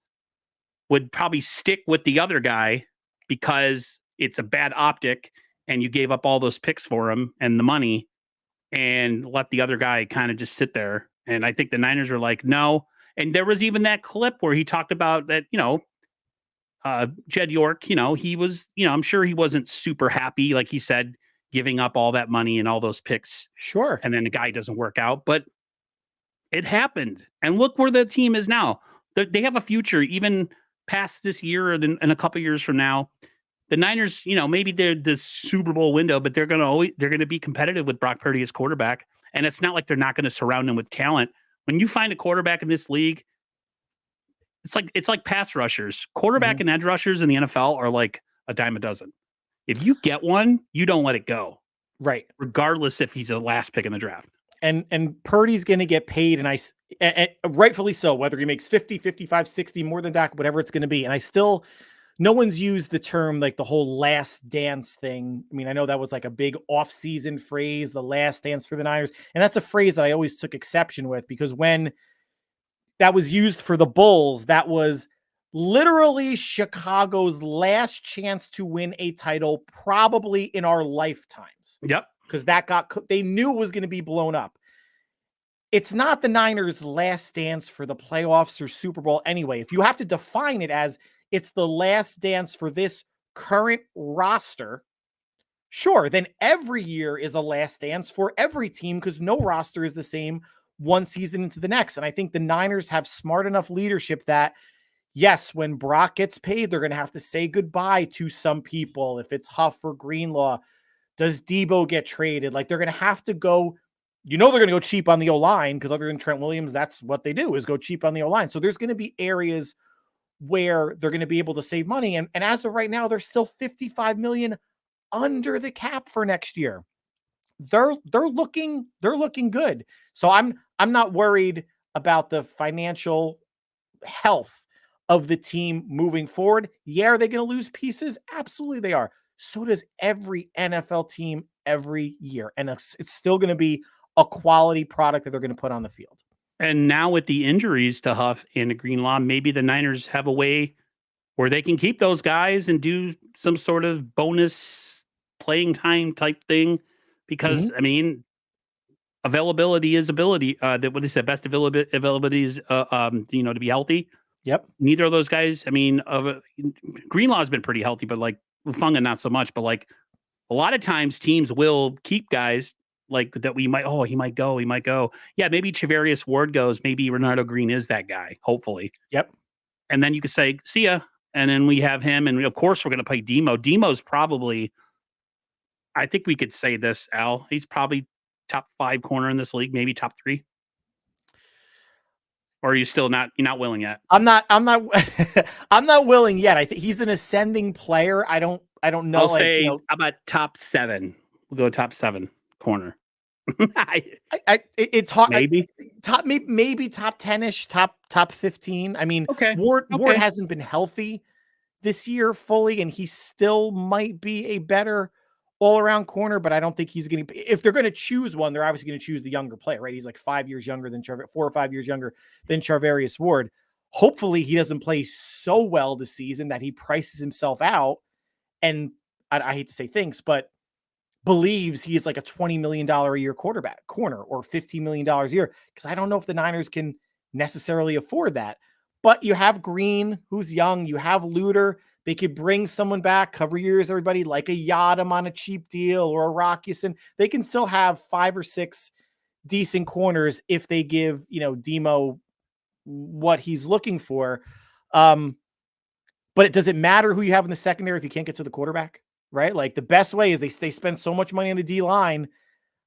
would probably stick with the other guy because it's a bad optic and you gave up all those picks for him and the money, and let the other guy kind of just sit there. And I think the Niners were like, no. And there was even that clip where he talked about that, Jed York, he was, I'm sure he wasn't super happy, like he said, giving up all that money and all those picks. Sure. And then the guy doesn't work out, but it happened. And look where the team is now. They have a future even past this year and in a couple years from now. The Niners, maybe they're the Super Bowl window, but they're going to be competitive with Brock Purdy as quarterback. And it's not like they're not going to surround him with talent. When you find a quarterback in this league, it's like pass rushers. Quarterback and edge rushers in the NFL are like a dime a dozen. If you get one, you don't let it go. Right. Regardless if he's the last pick in the draft. And Purdy's going to get paid, and rightfully so, whether he makes 50, 55, 60, more than Dak, whatever it's going to be. And no one's used the term like the whole last dance thing. I mean, I know that was like a big off-season phrase, the last dance for the Niners. And that's a phrase that I always took exception with, because when that was used for the Bulls, that was literally Chicago's last chance to win a title, probably in our lifetimes. Yep. Because they knew it was going to be blown up. It's not the Niners' last dance for the playoffs or Super Bowl anyway. If you have to define it as it's the last dance for this current roster, sure, then every year is a last dance for every team, because no roster is the same one season into the next. And I think the Niners have smart enough leadership that, yes, when Brock gets paid, they're going to have to say goodbye to some people. If it's Huff or Greenlaw, does Debo get traded? Like, they're going to have to go, they're going to go cheap on the O-line, because other than Trent Williams, that's what they do, is go cheap on the O-line. So there's going to be areas where they're going to be able to save money. And as of right now, they're still $55 million under the cap for next year. They're looking good. So I'm not worried about the financial health of the team moving forward. Yeah, are they going to lose pieces? Absolutely they are. So does every NFL team every year. And it's still going to be a quality product that they're going to put on the field. And now with the injuries to Huff and to Greenlaw, maybe the Niners have a way where they can keep those guys and do some sort of bonus playing time type thing. Because, I mean, availability is ability. What they said, best availability is, to be healthy. Yep. Neither of those guys, I mean, Greenlaw has been pretty healthy, but like Funga, not so much. But like a lot of times teams will keep guys like that he might go. Yeah, maybe Charvarius Ward goes. Maybe Renardo Green is that guy, hopefully. Yep. And then you could say, see ya. And then we have him. And of course, we're going to play Demo. Demo's probably, I think we could say this, Al, he's probably top 5 corner in this league, maybe top 3. Or are you still you're not willing yet? I'm not I'm not willing yet. I think he's an ascending player. I don't know. I'll say, how about top 7? We'll go top 7 corner. It's hard. Maybe maybe top 10ish, top 15. I mean, okay. Ward hasn't been healthy this year fully, and he still might be a better all-around corner, but I don't think he's going to. If they're going to choose one, they're obviously going to choose the younger player, right? He's like 4 or 5 years younger than Charvarius Ward. Hopefully, he doesn't play so well this season that he prices himself out, and I hate to say things, but believes he's like a $20 million a year corner or $15 million a year, because I don't know if the Niners can necessarily afford that. But you have Green, who's young. You have Luter. They could bring someone back, cover years, everybody, like a Yadam on a cheap deal, or a Rockison. They can still have 5 or 6 decent corners if they give, Demo what he's looking for. But does it matter who you have in the secondary if you can't get to the quarterback? Right? Like, the best way is they spend so much money on the D line.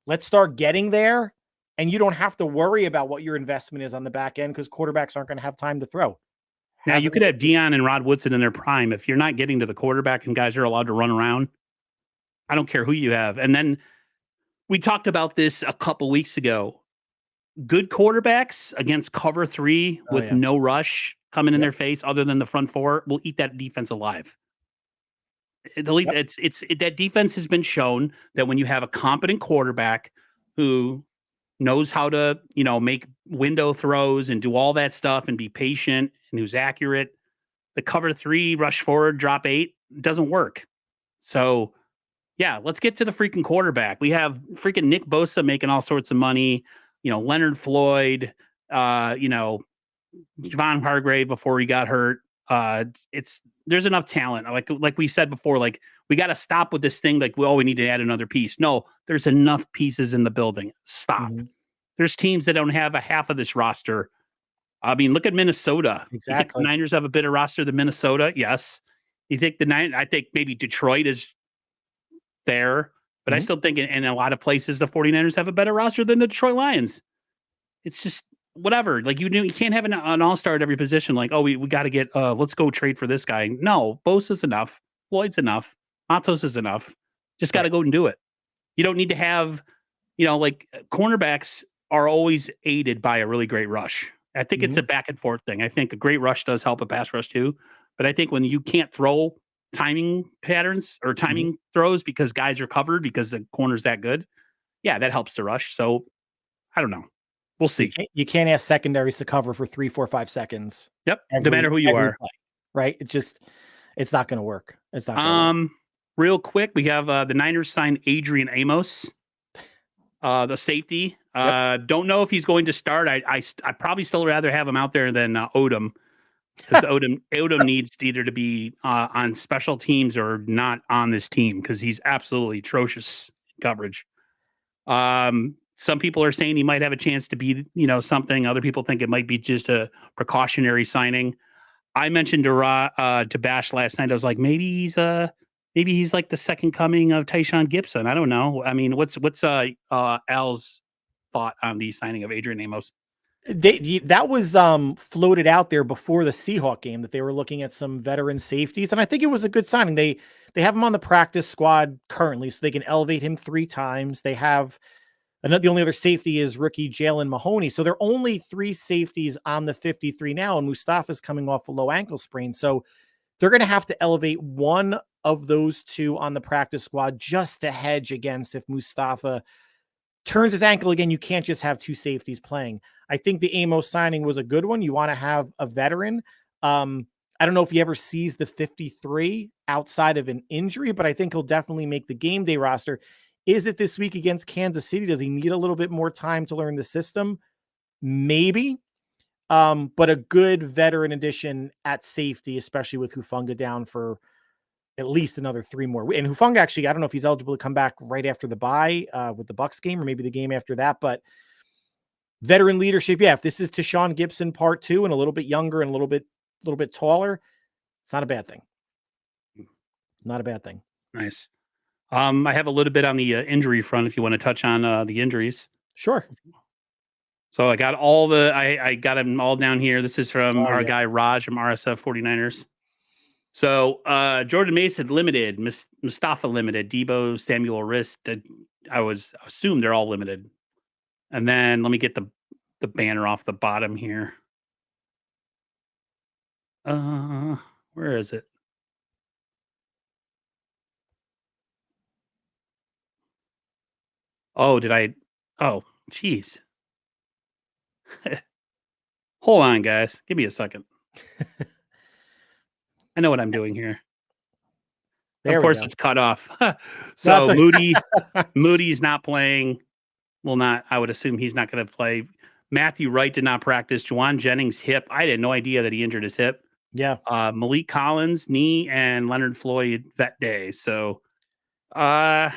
Let's start getting there. And you don't have to worry about what your investment is on the back end, because quarterbacks aren't going to have time to throw. Now, you could have Deion and Rod Woodson in their prime. If you're not getting to the quarterback and guys are allowed to run around, I don't care who you have. And then we talked about this a couple weeks ago. Good quarterbacks against cover 3 with no rush coming in their face, other than the front 4, will eat that defense alive. That defense has been shown that when you have a competent quarterback who knows how to, make window throws and do all that stuff and be patient and who's accurate, the cover 3, rush forward, drop 8 doesn't work. So, yeah, let's get to the freaking quarterback. We have freaking Nick Bosa making all sorts of money, Leonard Floyd, Javon Hargrave before he got hurt. There's enough talent. Like we said before, like, we got to stop with this thing. Like, we need to add another piece. No, there's enough pieces in the building. Stop. Mm-hmm. There's teams that don't have a half of this roster. I mean, look at Minnesota. Exactly. You think the Niners have a better roster than Minnesota? Yes. You think I think maybe Detroit is there, but I still think in a lot of places the 49ers have a better roster than the Detroit Lions. It's just whatever. Like, you can't have an all-star at every position. Like, we got to get let's go trade for this guy. No, Bosa's enough. Floyd's enough. Matos is enough. Just got to go and do it. You don't need to have, like, cornerbacks are always aided by a really great rush. I think it's a back and forth thing. I think a great rush does help a pass rush too. But I think when you can't throw timing patterns or timing throws because guys are covered because the corner's that good, yeah, that helps the rush. So I don't know. We'll see. You can't ask secondaries to cover for 3, 4, 5 seconds. Yep. No matter who you are. Play, right? It's not going to work. It's not going to work. Real quick, we have the Niners signed Adrian Amos, the safety. Don't know if he's going to start. I probably still rather have him out there than Odom, because Odom needs to either to be on special teams or not on this team because he's absolutely atrocious coverage. Some people are saying he might have a chance to be, something. Other people think it might be just a precautionary signing. I mentioned to Bash last night. I was like, maybe he's like the second coming of Tyshawn Gibson. I don't know. I mean, what's Al's thought on the signing of Adrian Amos? That was floated out there before the Seahawk game that they were looking at some veteran safeties, and I think it was a good signing. They have him on the practice squad currently, so they can elevate him 3 times. They have the only other safety is rookie Jalen Mahoney, so there are only 3 safeties on the 53 now, and Mustafa's coming off a low ankle sprain, so they're going to have to elevate one of those 2 on the practice squad just to hedge against if Mustafa turns his ankle again. You can't just have 2 safeties playing. I think the Amos signing was a good one. You want to have a veteran. I don't know if he ever sees the 53 outside of an injury, but I think he'll definitely make the game day roster. Is it this week against Kansas City? Does he need a little bit more time to learn the system? Maybe. But a good veteran addition at safety, especially with Hufanga down for at least another 3 more. And Hufanga, actually, I don't know if he's eligible to come back right after the bye with the Bucs game or maybe the game after that. But veteran leadership, yeah, if this is Tyshawn Gibson part 2 and a little bit younger and a little bit taller, it's not a bad thing. Not a bad thing. Nice. I have a little bit on the injury front if you want to touch on the injuries. Sure. So I got I got them all down here. This is from our guy Raj from RSF 49ers. So Jordan Mason limited, Mustafa limited, Debo Samuel wrist. I assume they're all limited. And then let me get the banner off the bottom here. Where is it? Oh, geez. Hold on, guys. Give me a second. I know what I'm doing here. Of course, it's cut off. So Moody's not playing. I would assume he's not going to play. Matthew Wright did not practice. Juwan Jennings hip. I had no idea that he injured his hip. Yeah. Malik Collins knee and Leonard Floyd vet day. So Debo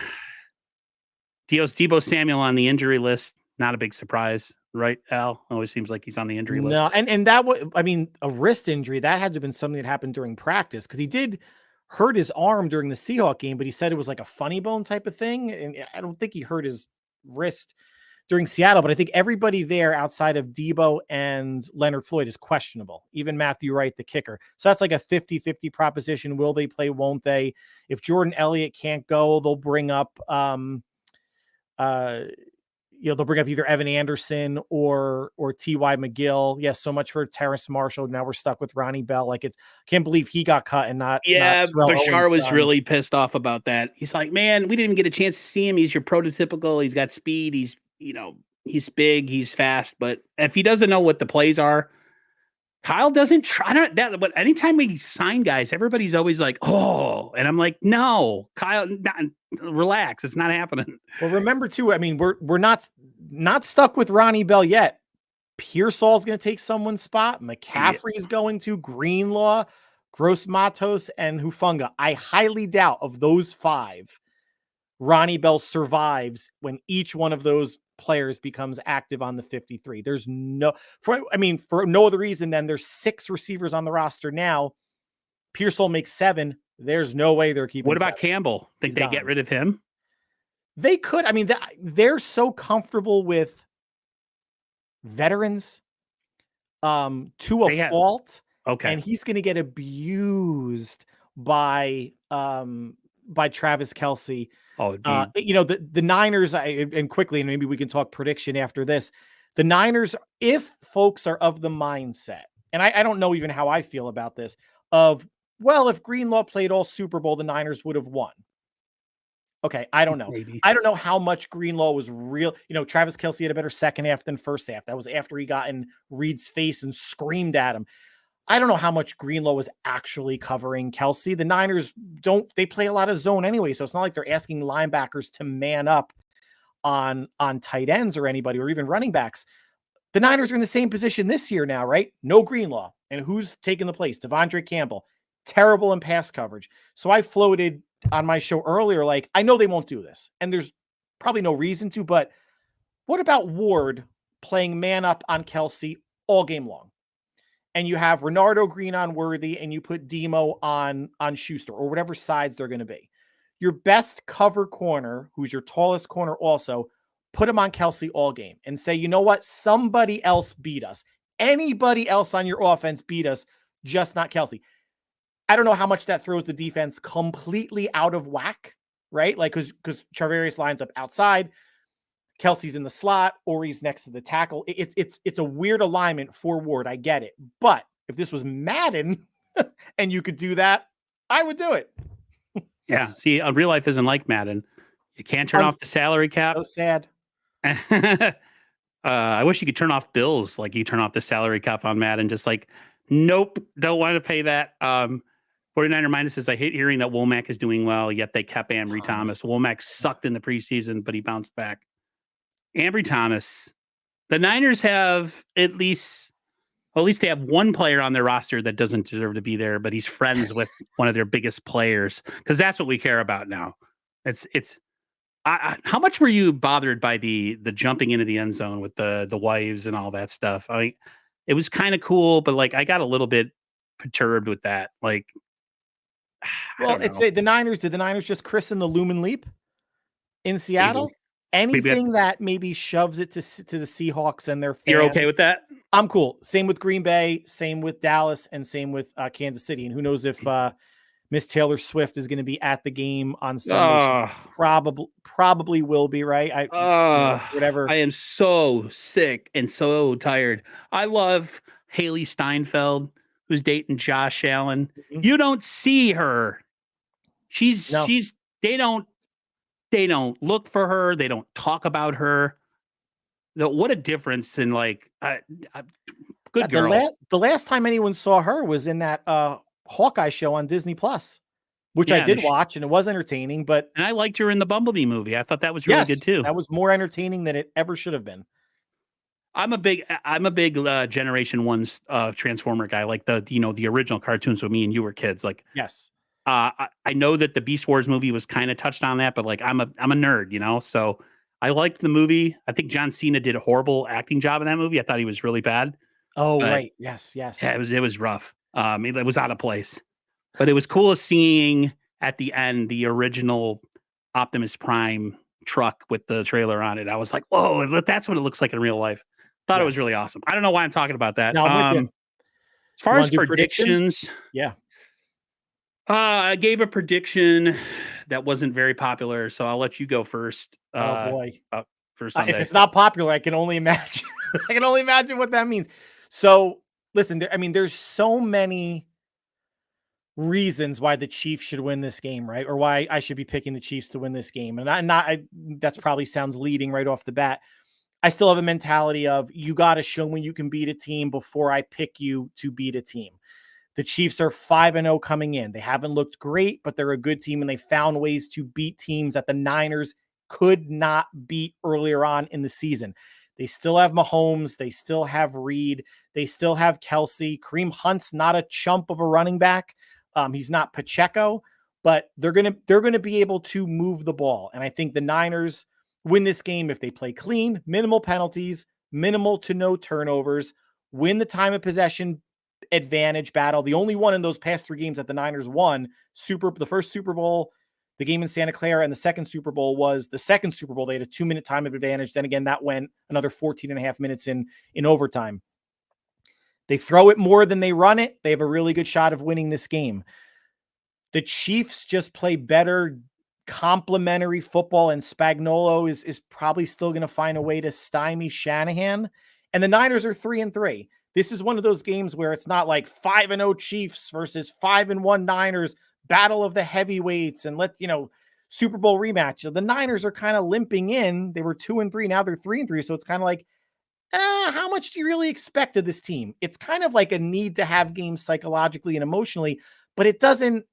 Samuel on the injury list. Not a big surprise, right, Al? Always seems like he's on the injury list. No, and that was, a wrist injury, that had to have been something that happened during practice because he did hurt his arm during the Seahawks game, but he said it was like a funny bone type of thing. And I don't think he hurt his wrist during Seattle, but I think everybody there outside of Debo and Leonard Floyd is questionable. Even Matthew Wright, the kicker. So that's like a 50-50 proposition. Will they play? Won't they? If Jordan Elliott can't go, they'll bring up, they'll bring up either Evan Anderson or T.Y. McGill. Yes, so much for Terrace Marshall. Now we're stuck with Ronnie Bell. Can't believe he got cut and not. Yeah, not Bashar was really pissed off about that. He's like, man, we didn't even get a chance to see him. He's your prototypical. He's got speed. He's big. He's fast. But if he doesn't know what the plays are, Kyle doesn't try that. But anytime we sign guys, everybody's always like, oh, and I'm like, no, Kyle, relax. It's not happening. Well, remember too, we're not stuck with Ronnie Bell yet. Pearsall's going to take someone's spot. McCaffrey's going to. Greenlaw, Gross Matos, and Hufanga. I highly doubt of those 5, Ronnie Bell survives when each one of those players becomes active on the 53. There's for no other reason than there's 6 receivers on the roster now. Pearsall makes 7. There's no way they're keeping. What about 7. Campbell? Think they get rid of him? They could. They're so comfortable with veterans to a fault. Okay. And he's going to get abused by by Travis Kelce. Oh, The Niners, and quickly, and maybe we can talk prediction after this. The Niners, if folks are of the mindset, and I don't know even how I feel about this, of, well, if Greenlaw played all Super Bowl, the Niners would have won. Okay, I don't know. maybe. I don't know how much Greenlaw was real. Travis Kelce had a better second half than first half. That was after he got in Reed's face and screamed at him. I don't know how much Greenlaw was actually covering Kelce. The Niners they play a lot of zone anyway, so it's not like they're asking linebackers to man up on tight ends or anybody, or even running backs. The Niners are in the same position this year now, right? No Greenlaw. And who's taking the place? Devondre Campbell. Terrible in pass coverage. So I floated on my show earlier, like, I know they won't do this, and there's probably no reason to, but what about Ward playing man up on Kelce all game long? And you have Renardo Green on Worthy, and you put Demo on Schuster, or whatever sides they're going to be. Your best cover corner, who's your tallest corner also, put him on Kelce all game and say, you know what? Somebody else beat us. Anybody else on your offense beat us, just not Kelce. I don't know how much that throws the defense completely out of whack, right? Like, because Charvarius lines up outside, Kelce's in the slot, or he's next to the tackle. It's a weird alignment for Ward. I get it. But if this was Madden and you could do that, I would do it. Yeah. See, real life isn't like Madden. You can't turn off the salary cap. So sad. I wish you could turn off bills like you turn off the salary cap on Madden. Just like, nope, don't want to pay that. 49er Minus says, I hate hearing that Womack is doing well, yet they kept Ambry Thomas. Womack sucked in the preseason, but he bounced back. Ambry Thomas. The Niners have at least they have one player on their roster that doesn't deserve to be there, but he's friends with one of their biggest players, because that's what we care about now. How much were you bothered by the jumping into the end zone with the wives and all that stuff? I mean, it was kind of cool, but like I got a little bit perturbed with that. Like, well, the Niners. Did the Niners just christen the Lumen Leap in Seattle? Anything that maybe shoves it to the Seahawks and their fans. You're okay with that? I'm cool. Same with Green Bay, same with Dallas, and same with Kansas City. And who knows if Miss Taylor Swift is going to be at the game on Sunday. Probably will be, right? Whatever. I am so sick and so tired. I love Haley Steinfeld, who's dating Josh Allen. Mm-hmm. You don't see her. They don't look for her. They don't talk about her. What a difference in good girl. The last time anyone saw her was in that Hawkeye show on Disney Plus, which I did watch, and it was entertaining. And I liked her in the Bumblebee movie. I thought that was really good too. That was more entertaining than it ever should have been. I'm a big Generation 1's Transformer guy, like the original cartoons when me and you were kids. Like, yes. I know that the Beast Wars movie was kind of touched on that, but like I'm a nerd, so I liked the movie. I think John Cena did a horrible acting job in that movie. I thought he was really bad. Oh, right. Yes. Yeah, it was rough. It was out of place, but it was cool seeing at the end the original Optimus Prime truck with the trailer on it. I was like, whoa, that's what it looks like in real life. Thought it was really awesome. I don't know why I'm talking about that. No, I'm with you. As far as predictions, yeah. I gave a prediction that wasn't very popular, so I'll let you go first. Oh boy, for Sunday. If it's not popular, I can only imagine. I can only imagine what that means. So listen, there's so many reasons why the Chiefs should win this game, right? Or why I should be picking the Chiefs to win this game, and that's probably sounds leading right off the bat. I still have a mentality of you got to show me you can beat a team before I pick you to beat a team. The Chiefs are 5-0 coming in. They haven't looked great, but they're a good team, and they found ways to beat teams that the Niners could not beat earlier on in the season. They still have Mahomes. They still have Reed. They still have Kelce. Kareem Hunt's not a chump of a running back. He's not Pacheco, but they're gonna be able to move the ball. And I think the Niners win this game if they play clean, minimal penalties, minimal to no turnovers, win the time of possession advantage battle. The only one in those past 3 games that the Niners won, the first Super Bowl, the game in Santa Clara, and the second Super Bowl was the second Super Bowl. They had a 2-minute time of advantage. Then again, that went another 14 and a half minutes in overtime. They throw it more than they run it. They have a really good shot of winning this game. The Chiefs just play better complementary football, and Spagnuolo is probably still going to find a way to stymie Shanahan. And the Niners are 3-3. This is one of those games where it's not like 5-0 Chiefs versus 5-1 Niners, battle of the heavyweights, and Super Bowl rematch. The Niners are kind of limping in. They were 2-3. Now they're 3-3. So it's kind of like, how much do you really expect of this team? It's kind of like a need to have games psychologically and emotionally, but it doesn't.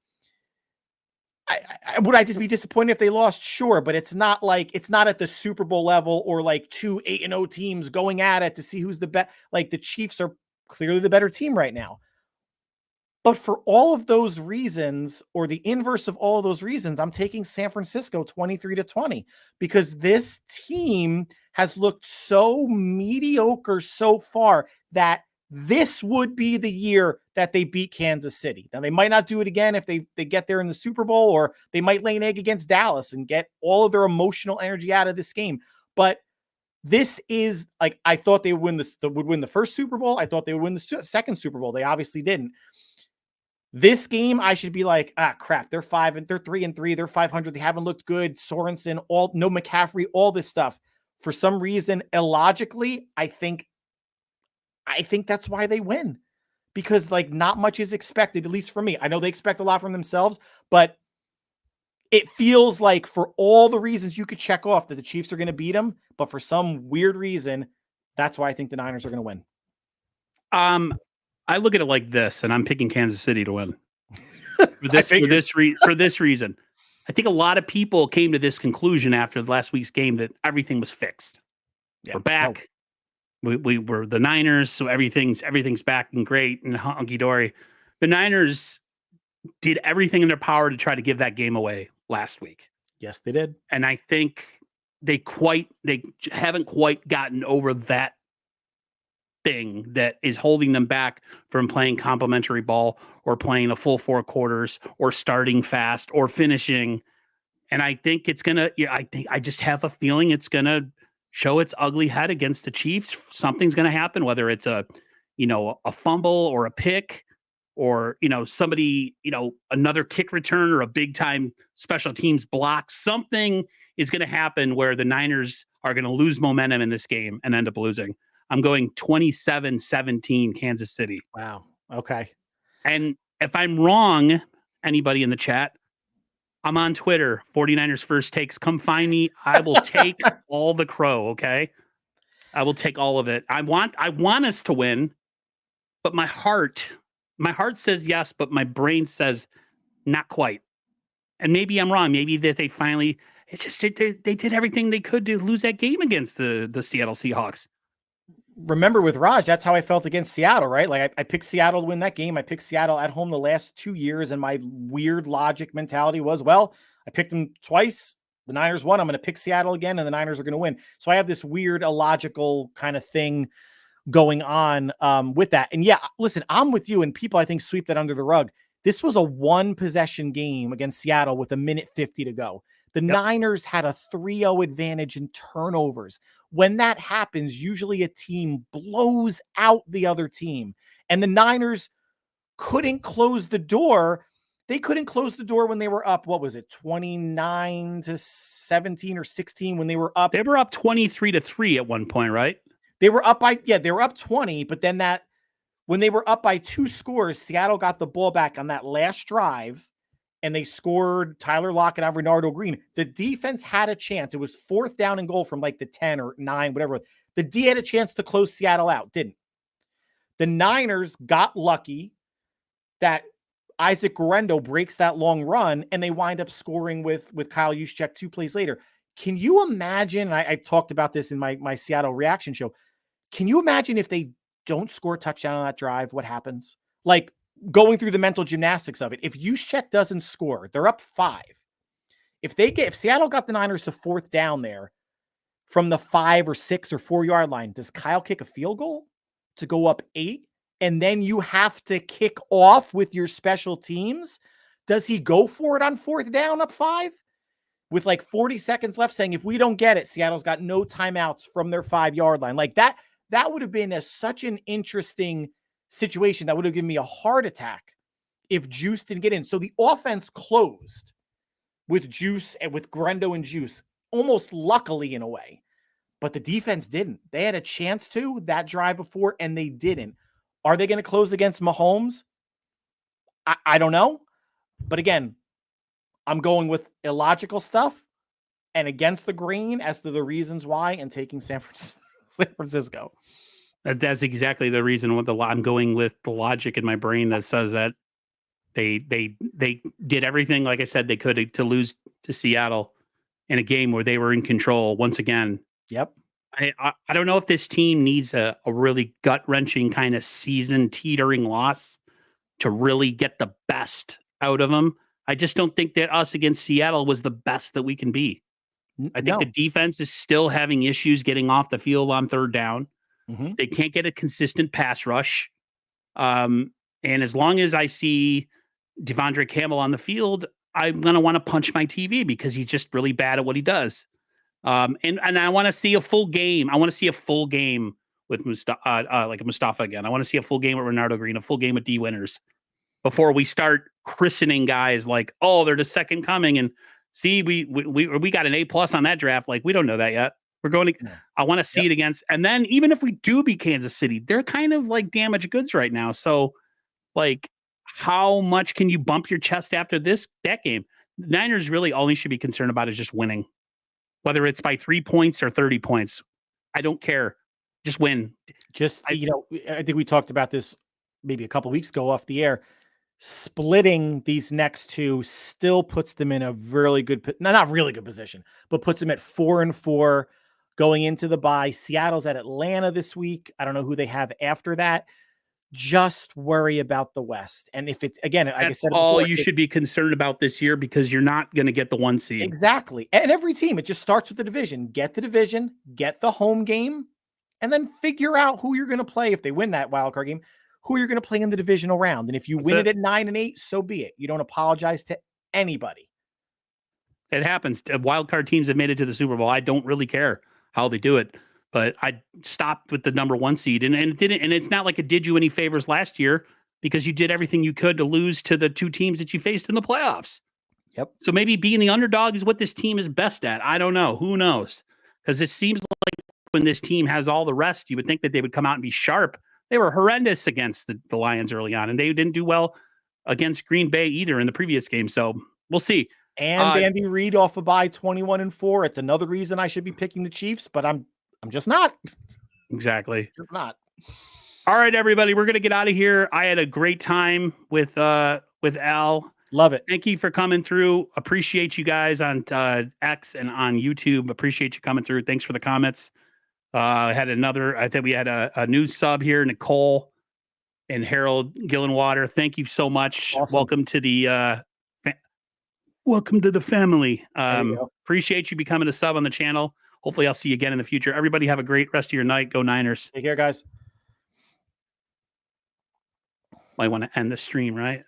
Would I just be disappointed if they lost? Sure, but it's not at the Super Bowl level or like 2 8-0 teams going at it to see who's the best. Like the Chiefs are clearly the better team right now. But for all of those reasons, or the inverse of all of those reasons, I'm taking San Francisco 23-20 because this team has looked so mediocre so far that this would be the year that they beat Kansas City. Now, they might not do it again if they get there in the Super Bowl, or they might lay an egg against Dallas and get all of their emotional energy out of this game. But this is like, I thought they would win the first Super Bowl. I thought they would win the second Super Bowl. They obviously didn't. This game, I should be like, crap, they're 3-3, they're 500. They haven't looked good. Sorensen, no McCaffrey, all this stuff. For some reason, illogically, I think that's why they win, because like not much is expected, at least for me. I know they expect a lot from themselves, but it feels like for all the reasons you could check off that the Chiefs are going to beat them, but for some weird reason, that's why I think the Niners are going to win. I look at it like this, and I'm picking Kansas City to win. For this reason. I think a lot of people came to this conclusion after last week's game that everything was fixed. Yeah, we're back. No. We were the Niners, so everything's back and great and hunky dory. The Niners did everything in their power to try to give that game away last week. Yes, they did. And I think they haven't quite gotten over that thing that is holding them back from playing complimentary ball or playing a full 4 quarters or starting fast or finishing. And I think it's going to, I just have a feeling it's going to show its ugly head against the Chiefs. Something's going to happen, whether it's a fumble or a pick or, somebody, another kick return or a big time special teams block. Something is going to happen where the Niners are going to lose momentum in this game and end up losing. I'm going 27-17 Kansas City. Wow. Okay. And if I'm wrong, anybody in the chat, I'm on Twitter, 49ers First Takes. Come find me. I will take all the crow, okay? I will take all of it. I want us to win, but my heart says yes, but my brain says not quite. And maybe I'm wrong. Maybe that they finally, it's just they did everything they could to lose that game against the Seattle Seahawks. Remember with Raj, that's how I felt against Seattle, right? Like I picked Seattle to win that game. I picked Seattle at home the last 2 years, and my weird logic mentality was, well, I picked them twice. The Niners won. I'm going to pick Seattle again, and the Niners are going to win. So I have this weird illogical kind of thing going on with that. And yeah, listen, I'm with you, and people I think sweep that under the rug. This was a 1-possession game against Seattle with 1:50 to go. The Niners had a 3-0 advantage in turnovers. When that happens, usually a team blows out the other team. And the Niners couldn't close the door. They couldn't close the door when they were up, 29-17 or 16 when they were up. They were up 23-3 at one point, right? They were up 20, but then when they were up by 2 scores, Seattle got the ball back on that last drive, and they scored Tyler Lockett and Renardo Green. The defense had a chance. It was 4th down and goal from like the 10 or 9, whatever. The D had a chance to close Seattle out. Didn't. The Niners got lucky that Isaac Guerrero breaks that long run, and they wind up scoring with Kyle Juszczyk 2 plays later. Can you imagine, and I talked about this in my Seattle reaction show, can you imagine if they don't score a touchdown on that drive, what happens? Like, going through the mental gymnastics of it. If Juszczyk doesn't score, they're up 5. If Seattle got the Niners to 4th down there from the 5 or 6 or 4 yard line, does Kyle kick a field goal to go up 8? And then you have to kick off with your special teams. Does he go for it on 4th down up 5 with like 40 seconds left, saying, if we don't get it, Seattle's got no timeouts from their 5 yard line? Like that would have been such an interesting situation that would have given me a heart attack if Juice didn't get in. So the offense closed with Juice and with Grendo and Juice, almost luckily in a way. But the defense didn't. They had a chance to that drive before, and they didn't. Are they going to close against Mahomes? I don't know. But again, I'm going with illogical stuff and against the grain as to the reasons why, and taking San Francisco. That's exactly the reason I'm going with the logic in my brain that says that they did everything, like I said, they could to lose to Seattle in a game where they were in control once again. Yep. I don't know if this team needs a really gut-wrenching kind of season teetering loss to really get the best out of them. I just don't think that us against Seattle was the best that we can be. I think the defense is still having issues getting off the field on third down. Mm-hmm. They can't get a consistent pass rush. And as long as I see Devondre Campbell on the field, I'm going to want to punch my TV because he's just really bad at what he does. And I want to see a full game. I want to see a full game with Mustafa again. I want to see a full game with Renardo Green, a full game with D Winters before we start christening guys like, oh, they're the second coming. And see, we got an A+ on that draft. Like, we don't know that yet. We're going to, I want to see it against, and then even if we do beat Kansas City, they're kind of like damaged goods right now. So like, how much can you bump your chest after that game? The Niners really all they should be concerned about is just winning. Whether it's by 3 points or 30 points, I don't care. Just win. I think we talked about this maybe a couple weeks ago off the air. Splitting these next two still puts them in a really good, not really good position, but puts them at 4-4 going into the bye. Seattle's at Atlanta this week. I don't know who they have after that. Just worry about the West. And if it's, again, like I said, all you should be concerned about this year because you're not going to get the 1 seed. Exactly. And every team, it just starts with the division. Get the division, get the home game, and then figure out who you're going to play if they win that wild card game, who you're going to play in the divisional round. And if you win it at 9-8, so be it. You don't apologize to anybody. It happens. Wild card teams have made it to the Super Bowl. I don't really care how they do it. But I stopped with the number 1 seed, and it didn't. And it's not like it did you any favors last year because you did everything you could to lose to the 2 teams that you faced in the playoffs. Yep. So maybe being the underdog is what this team is best at. I don't know. Who knows? Because it seems like when this team has all the rest, you would think that they would come out and be sharp. They were horrendous against the Lions early on, and they didn't do well against Green Bay either in the previous game. So we'll see. And Andy Reid off a bye 21-4. It's another reason I should be picking the Chiefs, but I'm just not. Exactly. Just not. All right, everybody, we're going to get out of here. I had a great time with Al. Love it. Thank you for coming through. Appreciate you guys on X and on YouTube. Appreciate you coming through. Thanks for the comments. I think we had a new sub here, Nicole and Harold Gillenwater. Thank you so much. Awesome. Welcome to the family. Appreciate you becoming a sub on the channel. Hopefully I'll see you again in the future. Everybody have a great rest of your night. Go Niners. Take care, guys. Might want to end the stream, right?